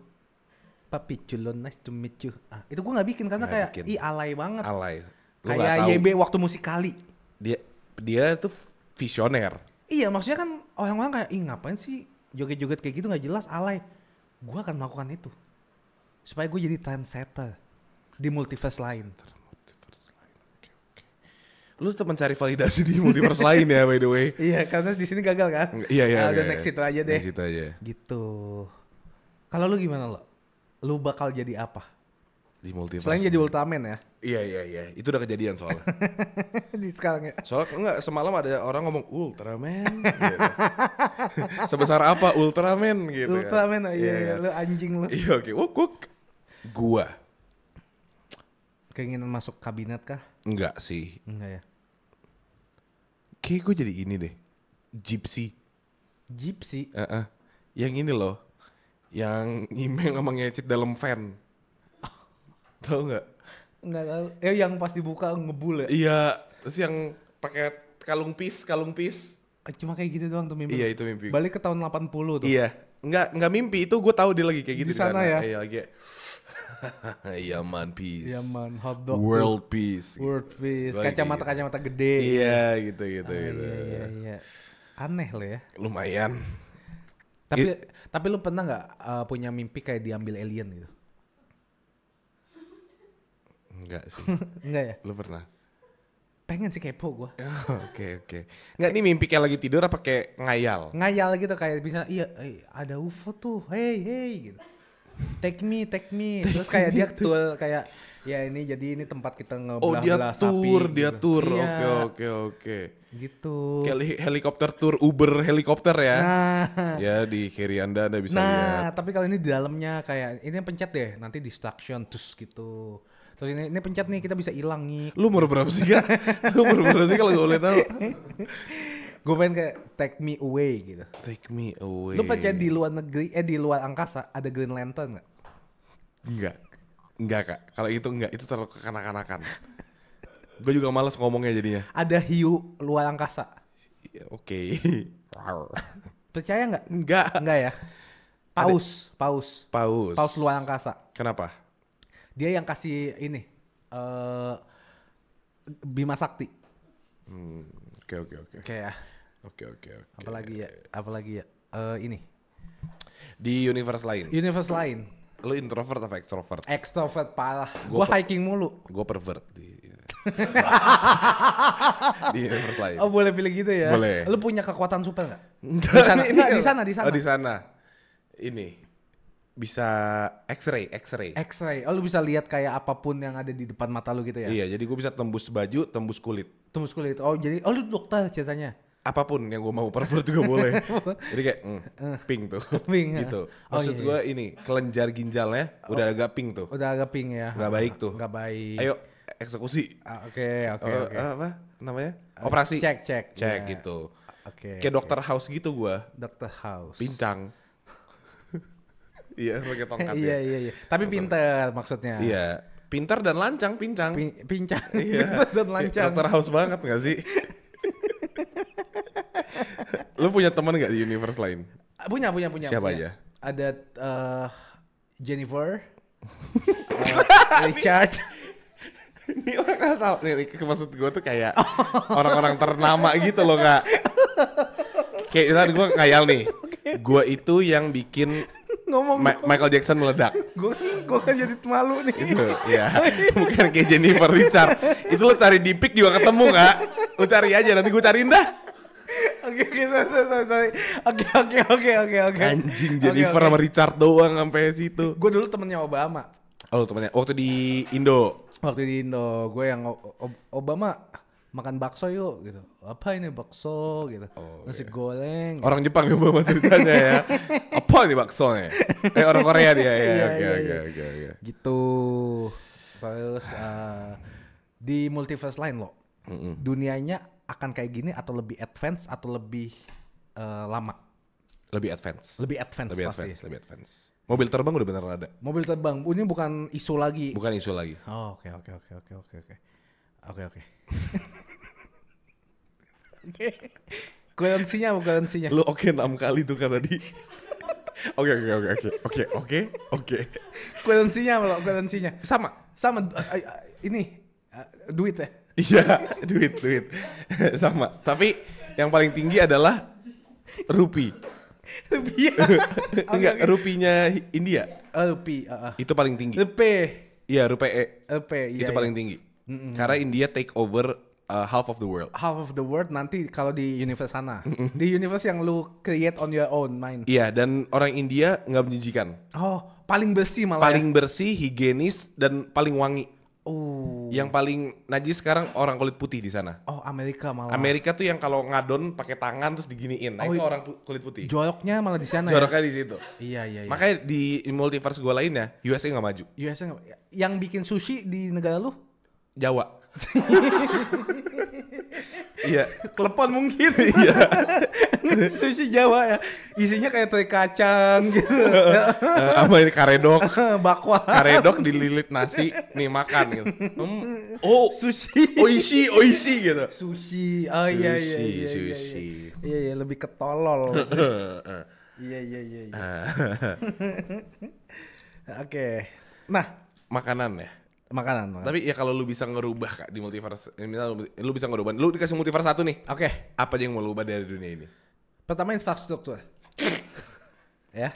Papi Culo nice to meet you. Itu gue nggak bikin karena kayak alay banget. Alay. Kayak YB waktu Musikali. Dia tuh visioner. Iya maksudnya kan orang-orang kayak ngapain sih joget-joget kayak gitu nggak jelas alay. Gue akan melakukan itu supaya gue jadi trendsetter di multiverse lain. Oke. Lu tetap mencari validasi di multiverse lain ya by the way. Iya karena di sini gagal kan. Iya. Udah next itu aja deh. Next itu aja. Gitu. Kalau lu gimana lo? Lu bakal jadi apa? Di multiverse. Selain jadi Ultraman ya? Iya. Itu udah kejadian soalnya. Di sekarang ya? Soalnya enggak, semalam ada orang ngomong Ultraman gitu. Sebesar apa Ultraman gitu. Ultraman, kan. iya. Lu anjing lu. Iya oke, wuk. Gua keinginan masuk kabinet kah? enggak sih. Enggak ya. Kayak gue jadi ini deh. Gypsy. Yang ini loh. Yang nyimeng sama ngecit dalam fan. Tahu nggak? Enggak tahu. Yang pas dibuka ngebul ya? Iya. Terus yang pakai kalung pis. Cuma kayak gitu doang tuh mimpi. Iya itu mimpi. Balik ke tahun 80 tuh. Iya. Enggak mimpi itu gue tahu dia lagi kayak gitu di sana ya. Iya lagi. Yaman peace. Yaman hotdog. World peace. Kacamata gede. Iya gitu. Iya. Aneh lo ya. Lumayan. Tapi lu pernah nggak punya mimpi kayak diambil alien gitu? Enggak sih. Enggak ya? Lu pernah? Pengen sih kepo gue. Oke. Enggak, ini mimpi kayak lagi tidur apa kayak ngayal? Ngayal gitu kayak bisa ada UFO tuh. Hey gitu. Take me. Terus kayak dia tuh kayak ya ini jadi ini tempat kita ngebelah-belah sapi. Dia gitu. tour. Iya. Oke. Gitu. Kayak helikopter tour, Uber helikopter ya. Nah. Ya di kiri Anda bisa lihat. Tapi kalau ini di dalamnya kayak ini pencet deh, nanti distraction terus gitu. Terus ini pencet nih kita bisa hilang nih. Lu umur berapa sih kan? Lu umur berapa sih kalau gue boleh tahu? Gue pengen kayak take me away gitu. Take me away. Lu percaya di luar negeri di luar angkasa ada Green Lantern nggak? Enggak Kak. Kalau itu enggak, itu terlalu kekanak-kanakan. Gue juga males ngomongnya jadinya. Ada hiu luar angkasa. Ya, oke. Percaya nggak? Enggak ya. Paus luar angkasa. Kenapa? Dia yang kasih ini Bima Sakti. Oke. Kayak Oke. apalagi ya ini Di universe lain. Lu introvert apa extrovert? Extrovert parah. Gua hiking mulu. Gue pervert di universe lain. Oh boleh pilih gitu ya? Boleh. Lu punya kekuatan super nggak? Di sana. Oh di sana. Ini bisa X-ray. Oh lu bisa lihat kayak apapun yang ada di depan mata lu gitu ya? Iya, jadi gue bisa tembus baju, tembus kulit. Oh jadi lu dokter ceritanya? Apapun yang gue mau, pervert juga boleh. Jadi kayak pink tuh. Pink. Gitu. Maksud gue ini kelenjar ginjalnya udah agak pink tuh. Udah agak pink ya. Gak baik tuh. Gak baik. Ayo eksekusi. Oke. Apa namanya? Operasi. Cek gitu. Oke. Kayak Dr. House gitu gue. Dr. House. Pincang. Iya, pakai tongkat ya. Iya. Tapi pintar maksudnya. Iya. Pintar dan lancang, pincang. Pincang. Iya. Dan lancang. Dr. House banget gak sih? Lu punya teman gak di universe lain? Punya. Siapa aja? Ada Jennifer, Richard. Ini orang asal. Nih, maksud gue tuh kayak orang-orang ternama gitu loh Kak. Kayak tadi gue ngayal nih. Gue itu yang bikin Michael Jackson meledak. Gue kan jadi malu nih. Itu ya. Bukan kayak Jennifer Richard. Itu lo cari di pic juga ketemu Kak. Lo cari aja, nanti gue cariin dah. Oke. Anjing Jennifer sama Richard doang sampai situ. Gue dulu temennya Obama. Oh temennya. Waktu di Indo. Gue yang Obama makan bakso yuk gitu. Apa ini bakso gitu. Nasi goreng. Orang Jepang ya Obama ceritanya ya. Apa ini baksonya? Orang Korea dia ya. Oke. Gitu. Terus di multiverse lain loh. Dunianya akan kayak gini atau lebih advance atau lebih lama? Lebih advance. Lebih advance. Mobil terbang udah beneran ada. Mobil terbang. Ini bukan isu lagi. Bukan isu lagi. Oh, oke. Kurensinya. Lu oke 6 kali tuh kan tadi. Oke. Kurensinya. Sama. Ini duit ya. Iya, duit. Sama. Tapi yang paling tinggi adalah rupiah. Enggak, rupiahnya India. Rupiah. Itu paling tinggi. Iya, rupiah. Itu paling tinggi. Karena India take over half of the world. Half of the world nanti kalau di universe sana. Di universe yang lu create on your own mind. Iya, dan orang India nggak menjijikan. Oh, paling bersih malah. Paling bersih, higienis, dan paling wangi. Yang paling najis sekarang orang kulit putih di sana. Oh, Amerika malah. Amerika tuh yang kalau ngadon pakai tangan terus diginiin. Nah, itu orang kulit putih. Joroknya malah di sana. Joroknya di situ. Iya. Makanya di multiverse gua lainnya, USA nggak maju. Yang bikin sushi di negara lu? Jawa. Iya. Klepon mungkin. Iya. Sushi Jawa ya. Isinya kayak teri kacang gitu. Apa ini karedok? Bakwan. Karedok dililit nasi, nih makan gitu. Sushi. Oishi gitu. Sushi. Oh iya. Sushi. Iya, lebih ketolol. Iya. Oke. Nah, makanan. Tapi ya kalau lu bisa ngerubah Kak di multiverse, misalnya lu bisa ngerubah, lu dikasih multiverse satu nih. Oke. Apa aja yang mau lu ubah dari dunia ini? Pertama infrastruktur. Ya.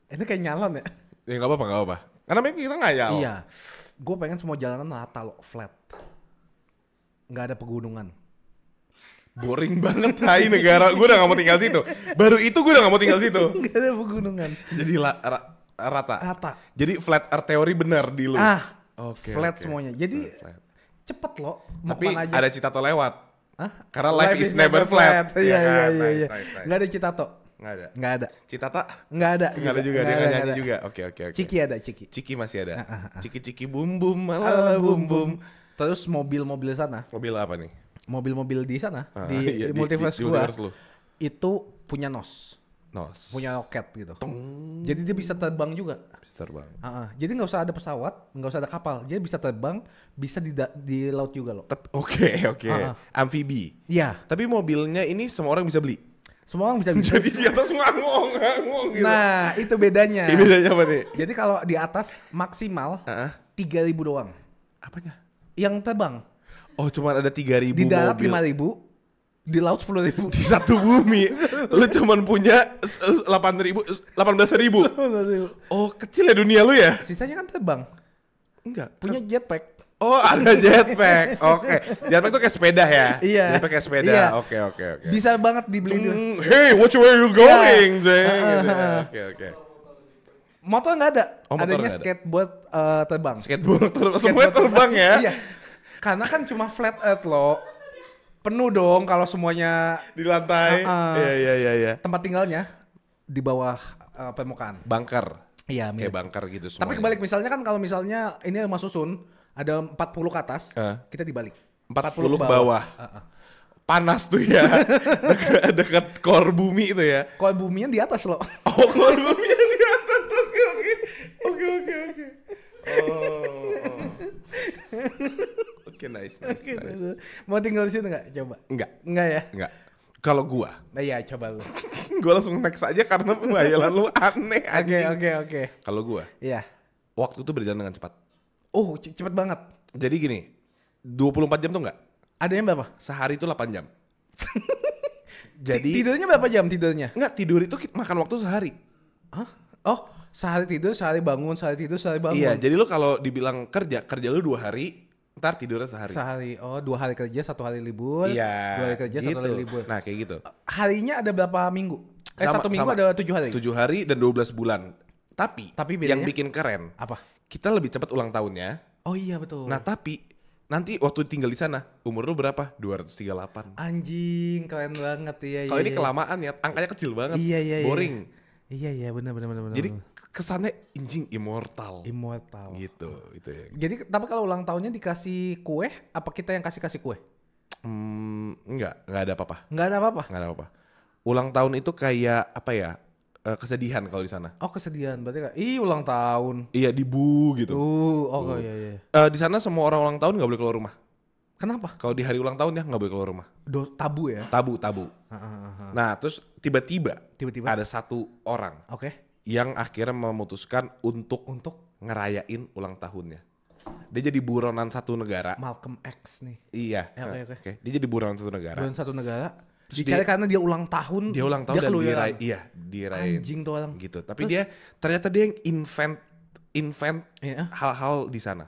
Ini kayak nyalon ya. Ya nggak apa-apa. Karena memang kita ngayal. Iya. Gue pengen semua jalanan rata loh, flat. Nggak ada pegunungan. Boring banget hai negara. Gue udah gak mau tinggal situ. Baru itu gue udah gak mau tinggal situ. Nggak ada pegunungan. Jadi rata. Rata. Jadi flat earth teori benar di lu. Flat semuanya. Jadi Flat. cepet loh. Mau Tapi kemana aja. ada Citato lewat. Hah? Karena life is never flat. Iya. Nice. Nggak ada Citato. Nggak ada. Citata? Nggak ada. Nggak ada juga. Dia nggak nyanyi juga. Oke. Ciki ada, Ciki. Ciki masih ada. Ciki bum bum malah bum bum. Terus mobil-mobil sana. Mobil apa nih? Mobil-mobil di sana. Iya, di multiverse di gua. multiverse lu. Itu punya nos. Punya roket gitu. Jadi dia bisa terbang juga. Terbang. Jadi nggak usah ada pesawat, nggak usah ada kapal. Dia bisa terbang, bisa di laut juga loh. Oke. Amfibi. Iya. Tapi mobilnya ini semua orang bisa beli. Semua orang bisa bisa. Jadi di atas ngangong gitu. Nah, itu bedanya. Ini bedanya apa nih? Jadi kalau di atas maksimal 3.000 doang. Apanya? Yang terbang. Oh, cuma ada 3.000 Di darat mobil. 5.000, di laut 10.000. Di satu bumi. Lu cuma punya 18.000. Oh, kecil ya dunia lu ya? Sisanya kan terbang. Enggak. Punya jetpack. Oh, ada jetpack. Oke. Jetpack tuh kayak sepeda ya? Iya. Jetpack kayak sepeda. Iya. Oke. Bisa banget dibeli. Hey, which way you going? Gitu. Oke. Motor nggak ada. Oh, motor adanya nggak ada. skateboard terbang. Skateboard semuanya terbang ya? Iya. Karena kan cuma flat earth loh. Penuh dong kalau semuanya Di lantai. Iya. tempat tinggalnya di bawah permukaan. Bunker. Iya, Kayak bunker gitu semuanya. Tapi kebalik misalnya kan kalau misalnya ini rumah susun ada 40 ke atas, kita dibalik. 40 ke bawah. Panas tuh ya. Dekat core bumi itu ya. Kalau buminya di atas loh. Oh, core bumi di atas. Oke. Oke, nice. Mau tinggal di situ nggak? Coba. Enggak ya? Enggak. Kalau gua. Iya, coba lu. Gua langsung next aja karena pembayaran lu aneh anjing. Oke. Kalau gua. Iya. Waktu tuh berjalan dengan cepat. Oh, cepet banget. Jadi gini. 24 jam tuh enggak? Adanya berapa? Sehari itu 8 jam. Jadi tidurnya berapa jam tidurnya? enggak, tidur itu makan waktu sehari. Hah? Oh, sehari tidur, sehari bangun, sehari tidur, sehari bangun. Iya, jadi lu kalau dibilang kerja lu 2 hari, ntar tidurnya sehari. Sehari. Oh, 2 hari kerja, 1 hari libur. Iya. 2 hari kerja, gitu. 1 hari libur. Nah, kayak gitu. Harinya ada berapa minggu? Satu minggu ada 7 hari. 7 hari dan 12 bulan. Tapi bedanya? yang bikin keren, Apa? kita lebih cepat ulang tahunnya. Oh iya betul. Nah, tapi nanti waktu tinggal di sana, umur lu berapa? 238. Anjing, keren banget. Iya. Kalau ini kelamaan ya, angkanya kecil banget. Iya. Boring. Iya, benar. Jadi kesannya anjing immortal. Gitu, itu ya. Jadi tapi kalau ulang tahunnya dikasih kue, apa kita yang kasih kue? Enggak ada apa-apa. Enggak ada apa-apa. Enggak ada apa-apa. Ulang tahun itu kayak apa ya? Kesedihan kalau di sana. Oh, kesedihan. Berarti ulang tahun. Iya, dibu gitu. Iya. Di sana semua orang ulang tahun nggak boleh keluar rumah. Kenapa? Kalau di hari ulang tahun ya nggak boleh keluar rumah. Tabu ya? Tabu. Nah, terus tiba-tiba ada 1 orang Oke. yang akhirnya memutuskan untuk ngerayain ulang tahunnya. Dia jadi buronan 1 negara. Malcolm X nih. Iya. Oke. Dia jadi buronan 1 negara. Buronan 1 negara. Terus Dicari karena dia ulang tahun. Dia ulang tahun dan dirayain. Anjing tuh orang. Gitu. Tapi ternyata dia yang invent hal-hal di sana.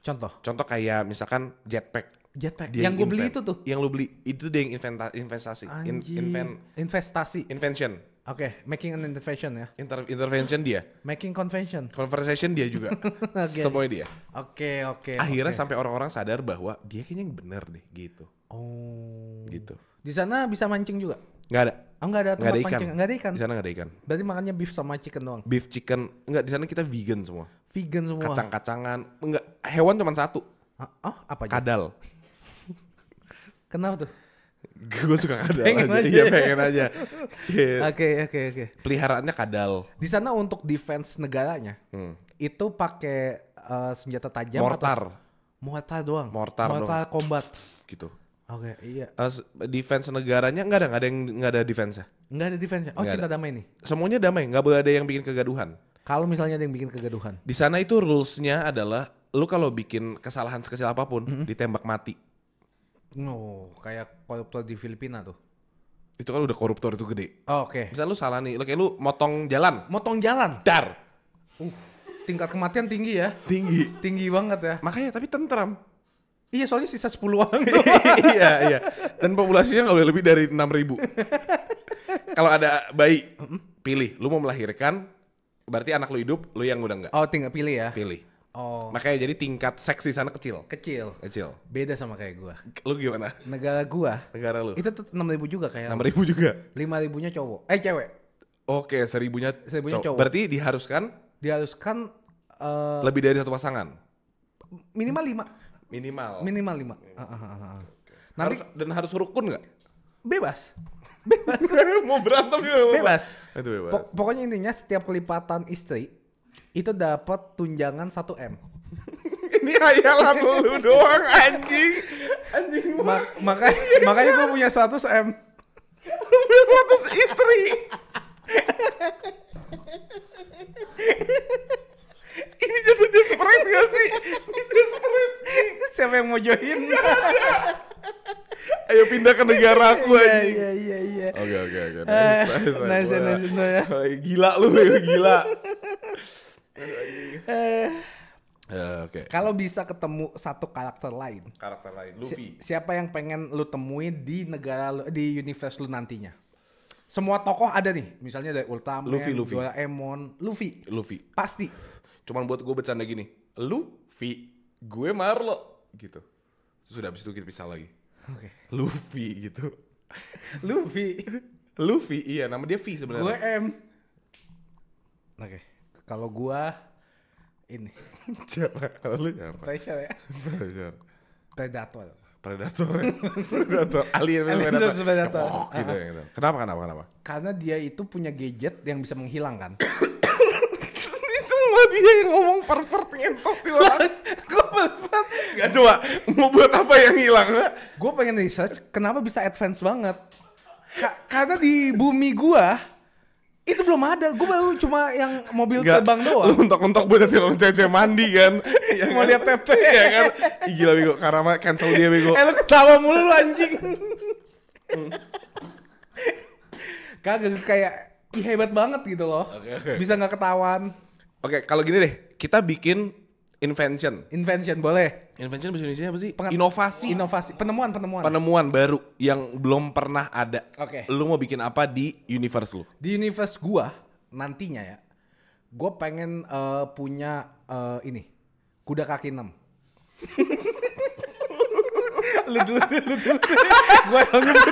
Contoh kayak misalkan jetpack. Dia yang gue beli itu tuh. Yang lu beli itu dia yang investasi. Invention. Oke, making an intervention ya. Intervention dia. Making convention. Conversation dia juga. Semuanya dia. Oke. Akhirnya sampai orang-orang sadar bahwa dia kayaknya yang bener deh gitu. Oh. Gitu. Di sana bisa mancing juga? Nggak ada. Oh, nggak ada tempat mancing. Nggak ada ikan. Di sana nggak ada ikan. Berarti makannya beef sama chicken doang. Beef, chicken, nggak, di sana kita vegan semua. Vegan semua. Kacang-kacangan, enggak, hewan cuma 1. Apa aja? Kadal. Kenapa tuh? Gue suka kadal. Pengen aja. Iya, pengen aja. Oke. Peliharaannya kadal. Di sana untuk defense negaranya, itu pakai senjata tajam mortar. Mortar doang. Mortar combat. Gitu. Oke, iya. Defense negaranya nggak ada defense-nya. Nggak ada defense-nya. Oh, cinta damai nih. Semuanya damai, nggak boleh ada yang bikin kegaduhan. Kalau misalnya ada yang bikin kegaduhan. Di sana itu rules-nya adalah lu kalau bikin kesalahan sekecil apapun ditembak mati. No, kayak koruptor di Filipina tuh. Itu kan udah koruptor itu gede. Oh, oke. Misal lu salah nih, kayak lu motong jalan. Motong jalan. Dar. Tingkat kematian tinggi ya. Tinggi. Tinggi banget ya. Makanya tapi tentram. Iya, soalnya sisa 10 orang. Iya. Dan populasinya nggak boleh lebih dari 6.000. Kalau ada bayi, pilih. Lu mau melahirkan, berarti anak lu hidup, lu yang udah enggak. Oh, tinggal pilih ya. Pilih. Oh, Makanya jadi tingkat seks di sana kecil. kecil. Beda sama kayak gua. Lu gimana? Negara gua Negara lu? itu tuh 6.000 juga kayak. 6.000 juga. 5.000-nya cowok. Cewek. Oke, 1.000-nya Cowok. Berarti diharuskan Diharuskan lebih dari satu pasangan. minimal 5. Minimal. Minimal 5. Nanti Harus rukun nggak? bebas. Mau berantem juga? Bebas. Itu bebas. Pokoknya intinya setiap kelipatan istri itu dapat tunjangan 1 M. Ini hayalan lu doang anjing. Makanya gue punya 100 M. Punya 100 istri. Ini jatuh desperate gak sih? Ini desperate. Siapa yang mau join? Ayo pindah ke negara aku anjing. Iya. Oke. Nice ya. Gila lu, gila. Oke. Kalau bisa ketemu satu karakter lain, Karakter lain, Luffy. siapa yang pengen lu temuin di di universe lu nantinya? Semua tokoh ada nih, misalnya dari Ultraman, Luffy. Doraemon, Luffy. Pasti. Cuman buat gue bercanda gini, Luffy, gue Marlo gitu. Sudah habis itu kita pisah lagi. Oke. Luffy gitu. Luffy, iya, nama dia V sebenarnya. gue M. Oke. Kalau gua ini Kalau lu siapa? Treasure ya. Predator. Alien Predator. gitu ya gitu. Kenapa? Karena dia itu punya gadget yang bisa menghilangkan. Ini semua dia yang ngomong pervert ngentot di orang. Gue pervert. Gak coba mau buat apa yang hilang? Gue pengen research kenapa bisa advance banget. Karena di bumi gua itu belum ada. Gue baru cuma yang mobil terbang doang. Lu mentok-mentok buat orang cewek mandi kan. Ya Mau lihat tete ya kan. Ih, gila bego, Karama cancel dia bego. lu ketawa mulu lu, anjing. Kagak kayak hebat banget gitu loh. Oke. Bisa nggak ketahuan. Oke, kalau gini deh, kita bikin invention. Invention boleh. Invention bahasa Indonesia apa sih? Inovasi. Penemuan baru yang belum pernah ada. Oke. Lu mau bikin apa di universe lu? Di universe gua nantinya ya, gua pengen punya ini kuda kaki 6. Lu dulu. Gua asal nyebut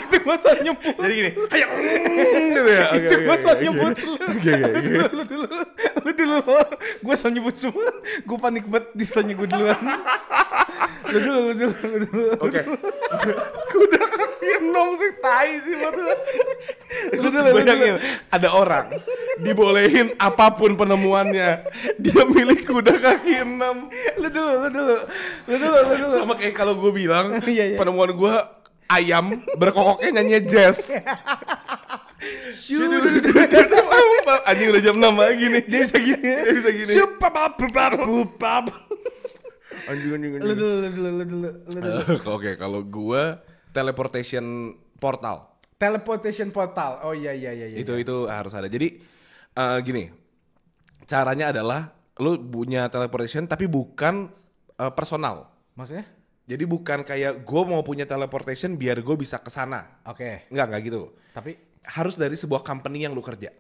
itu gua asal nyebut. Jadi gini, kayak gitu ya. Itu gua asal nyebut. Oke. Lu dulu. Gua asal nyebut semua. Gua panik banget ditanya gua duluan. Lu dulu. Oke. Kuda kaki 6 sih tai sih buat lu. Lu dulu. Bayangin, ada orang dibolehin apapun penemuannya, dia milih kuda kaki 6. Lu dulu. Sama kayak kalau gue bilang Iya. penemuan gue ayam berkokoknya nyanyi jazz. Anjing udah jam 6 lagi nih. Dia bisa gini. Anjing. Lu dulu. Oke, kalau gue teleportation portal. Teleportation portal. Oh iya. Itu harus ada. Jadi gini. Caranya adalah lu punya teleportation tapi bukan personal. Maksudnya? Jadi bukan kayak gue mau punya teleportation biar gue bisa kesana. Oke. Enggak gitu. Tapi Harus dari sebuah company yang lu kerja.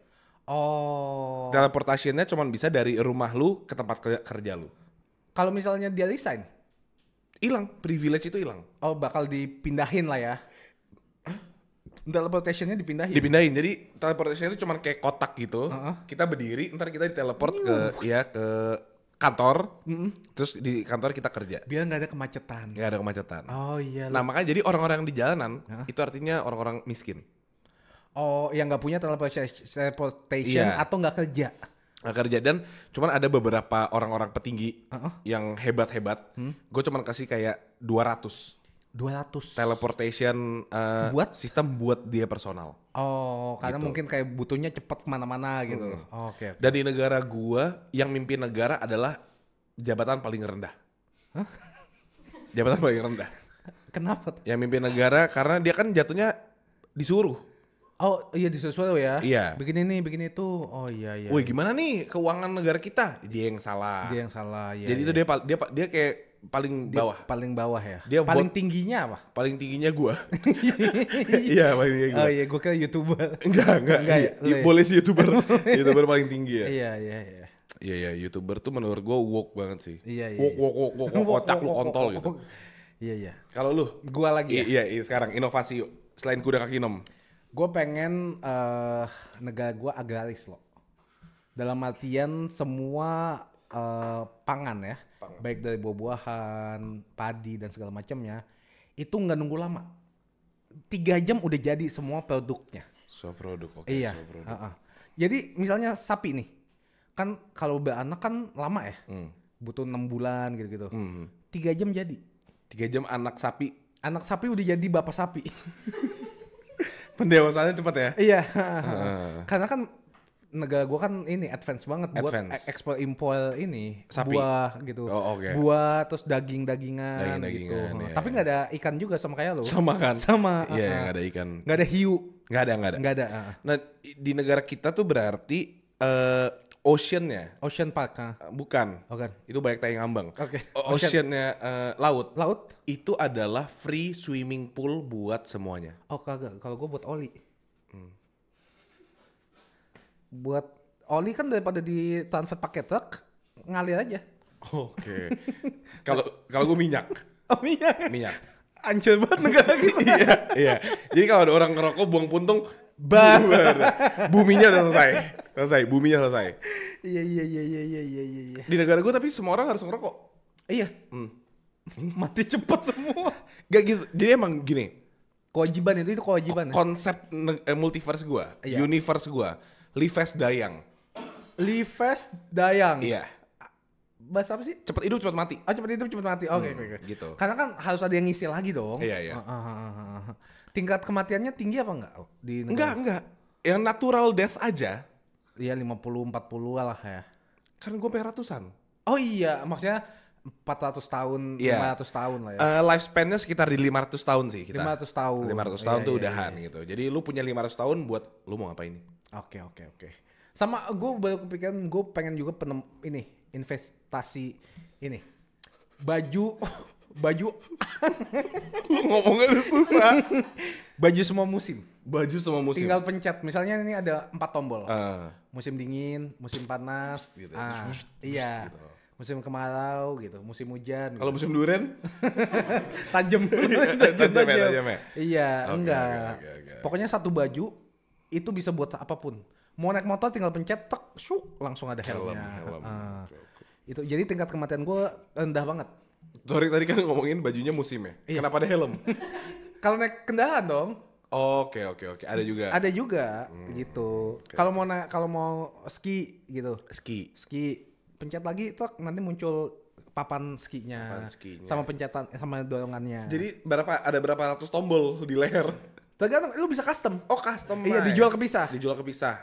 oh. Teleportationnya cuma bisa dari rumah lu ke tempat kerja lu. Kalau misalnya dia resign, Hilang, privilege itu hilang. oh bakal dipindahin lah ya. Teleportationnya dipindahin. Dipindahin. Jadi teleportation itu cuma kayak kotak gitu. Kita berdiri, ntar kita diteleport ke kantor. Terus di kantor kita kerja. Biar nggak ada kemacetan. Nggak ada kemacetan. Oh iya. Nah makanya jadi orang-orang yang di jalanan itu artinya orang-orang miskin. Oh yang nggak punya teleportation Iya. atau nggak kerja. Nggak kerja dan cuman ada beberapa orang-orang petinggi yang hebat-hebat. Gue cuman kasih kayak 200 teleportation Buat? sistem buat dia personal. Oh karena Gitu. mungkin kayak butuhnya cepat kemana-mana gitu. Oh, oke. Dan di negara gua yang mimpin negara adalah jabatan paling rendah. Jabatan paling rendah. Kenapa? Yang mimpin negara karena dia kan jatuhnya Disuruh. Oh iya disuruh ya. Iya. Bikin ini, bikin itu. Oh iya. Woi gimana nih keuangan negara kita? Dia yang salah. Dia yang salah. Ya, Jadi itu dia kayak paling bawah. Paling bawah ya. Dia paling tingginya apa? Paling tingginya gua. Iya paling tingginya gua. Oh iya, gua kira YouTuber. Enggak ya. Boleh sih YouTuber. YouTuber paling tinggi ya. Iya. Iya YouTuber tuh menurut gua woke banget sih. Iya. Woke kocak lu kontol gitu. Iya. Kalau lu? Gua lagi ya. Iya sekarang inovasi yuk. Selain kuda kaki 6. Gue pengen negara gue agraris loh. Dalam artian semua pangan ya, baik dari buah-buahan, padi dan segala macamnya, itu nggak nunggu lama. 3 jam udah jadi semua produknya. Produk, oke. Iya. Jadi misalnya sapi nih, kan kalau beranak kan lama ya, butuh 6 bulan gitu-gitu. 3 jam jadi. 3 jam anak sapi. Anak sapi udah jadi bapak sapi. Pendewasannya cepat ya? Iya. Karena kan negara gua kan ini advance banget buat ekspor impor ini sapi. Buah gitu. Oh, okay. Buah terus daging-dagingan gitu. Ya, tapi nggak ada ikan juga sama kayak lo. Sama kan? Sama. Iya, nggak ada ikan. Nggak ada hiu. Nggak ada. Nah, di negara kita tuh berarti ocean-nya. Ocean Park. Bukan. Itu banyak tayang ngambang. Oke. Ocean-nya laut. Laut? Itu adalah free swimming pool buat semuanya. Oh kagak. Kalau gue buat oli. Buat oli kan daripada di transfer pakai truk, ngalir aja. Oke. Kalau gue minyak. Oh minyak. Hancur banget negara kita. Iya. Jadi kalau ada orang ngerokok buang puntung, buminya udah selesai. Buminya selesai. Iya. Di negara gue tapi semua orang harus ngerokok. Iya. Mati cepet semua. Gak gitu. Jadi emang gini. Kewajiban itu kewajiban. Konsep multiverse gue, universe gue, live fast dayang. Live fast dayang. Iya. Bahasa apa sih? Cepat hidup cepat mati. Oh cepat hidup cepat mati. Oke. Gitu. Karena kan harus ada yang ngisi lagi dong. Iya. Tingkat kematiannya tinggi apa enggak di negara? Enggak. Yang natural death aja. Iya 50-40 lah ya. Kan gue pengen ratusan. Oh iya, maksudnya 400 tahun, 500 tahun lah ya. Lifespan-nya sekitar di 500 tahun sih kita. 500 tahun. 500 tahun tuh udahan gitu. Jadi lu punya 500 tahun buat lu mau ngapain nih? Oke. Sama gue baru kepikiran gue pengen juga investasi ini. Baju Lu ngomongnya udah susah. Baju semua musim. Tinggal pencet. Misalnya ini ada 4 tombol. Musim dingin, musim panas, gitu. Iya. Gitu. Musim kemarau gitu, musim hujan. Kalau musim durian tajam. ya. Iya, enggak. Pokoknya satu baju itu bisa buat apapun. Mau naik motor tinggal pencet tek, langsung ada helmnya. Itu jadi tingkat kematian gue rendah banget. Sorry tadi kan ngomongin bajunya musim ya. Iya. Kenapa ada helm? Kalau naik kendaraan dong. Oke. Ada juga. Gitu. Okay. Kalau mau ski gitu. Ski pencet lagi tuh nanti muncul papan skinya. Sama pencetan sama dorongannya. Jadi ada berapa ratus tombol di leher? Tergantung lu bisa custom. Oh, custom. Iya, dijual kepisah.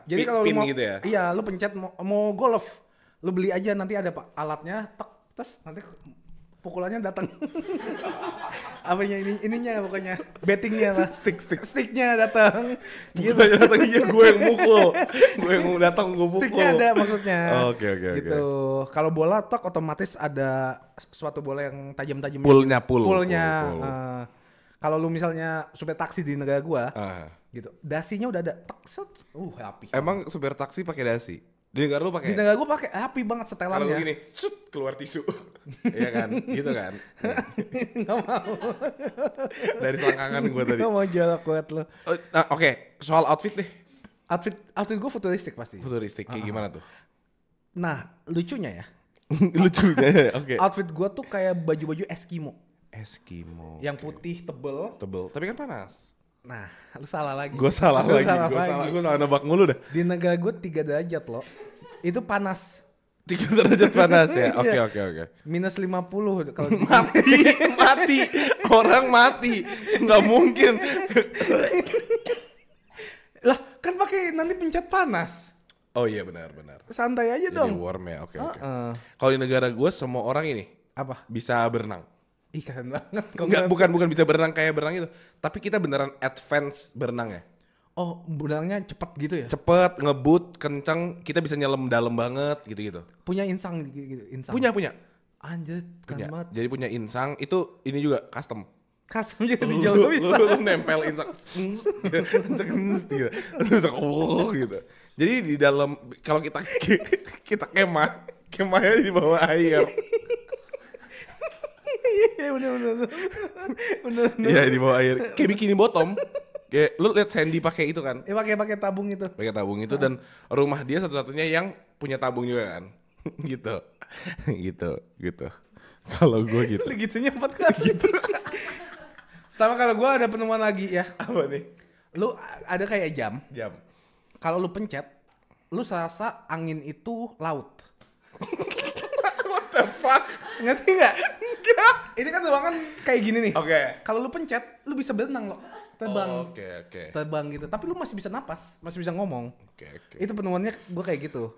Jadi kalau lu mau gitu ya. Iya, lu pencet mau golf. Lu beli aja nanti ada alatnya, terus nanti pukulannya datang. Apanya ininya pokoknya bettingnya lah. Sticknya datang. Gitu datang gue yang mukul. Gue yang datang gue pukul. Sticknya ada maksudnya. Oke. Gitu. Kalau bola otomatis ada suatu bola yang tajam-tajam. Poolnya. Kalau lu misalnya supir taksi di negara gua, gitu. Dasinya udah ada. Rapi. Emang supir taksi pakai dasi? Di negara lu pakai? Di negara gua pakai rapi banget setelannya. Kalau gini, keluar tisu. Iya kan? Gitu kan? Nggak mau. Dari selangkangan gua tadi. Nggak mau jorok buat lu. Oke. Soal outfit deh. Outfit gua futuristik pasti. Kayak gimana tuh? Nah, lucunya ya. Oke. Outfit gua tuh kayak baju-baju Eskimo. Yang putih tebel. Tapi kan panas. Nah, lu salah lagi. Gue salah nebak mulu dah. Di negara gue 3 derajat loh. Itu panas. 3 derajat panas ya. Oke. Minus 50 kalau mati. Orang mati. Nggak mungkin. Lah, kan pakai nanti pencet panas. Oh iya benar. Santai aja jadi dong. Warm ya. Oke. Kalau di negara gue semua orang ini apa? bisa berenang. Ih keren banget. Enggak, bukan bisa berenang kayak berenang itu, tapi kita beneran advance berenang ya. Oh, berenangnya cepet gitu ya? Cepet, ngebut, kenceng, kita bisa nyelam dalam banget gitu-gitu. Punya insang gitu, insang. Punya. Anjir, keren banget. Jadi punya insang, itu ini juga custom. Custom juga dijual bisa. Lu nempel insang, gitu. Lu bisa gitu. Jadi di dalam, kalau kita kemahnya di bawah air. Iya bener. Iya di bawah air. Kayak bikini bottom. Kayak lu lihat Sandy pakai itu kan? Pakai tabung itu. Pakai tabung itu dan rumah dia satu-satunya yang punya tabung juga kan? gitu. Kalau gue gitu. Lu gitunya 4 kali gitu. Sama kalau gue ada penemuan lagi ya. Apa nih? Lu ada kayak jam. Kalau lu pencet, lu serasa angin itu laut. What the fuck? Ngerti nggak? Enggak. Ini kan ruangan kayak gini nih. Oke. Kalau lu pencet, lu bisa berenang loh. Terbang. Oke. Terbang gitu. Tapi lu masih bisa napas, masih bisa ngomong. Oke. Itu penemuannya gue kayak gitu.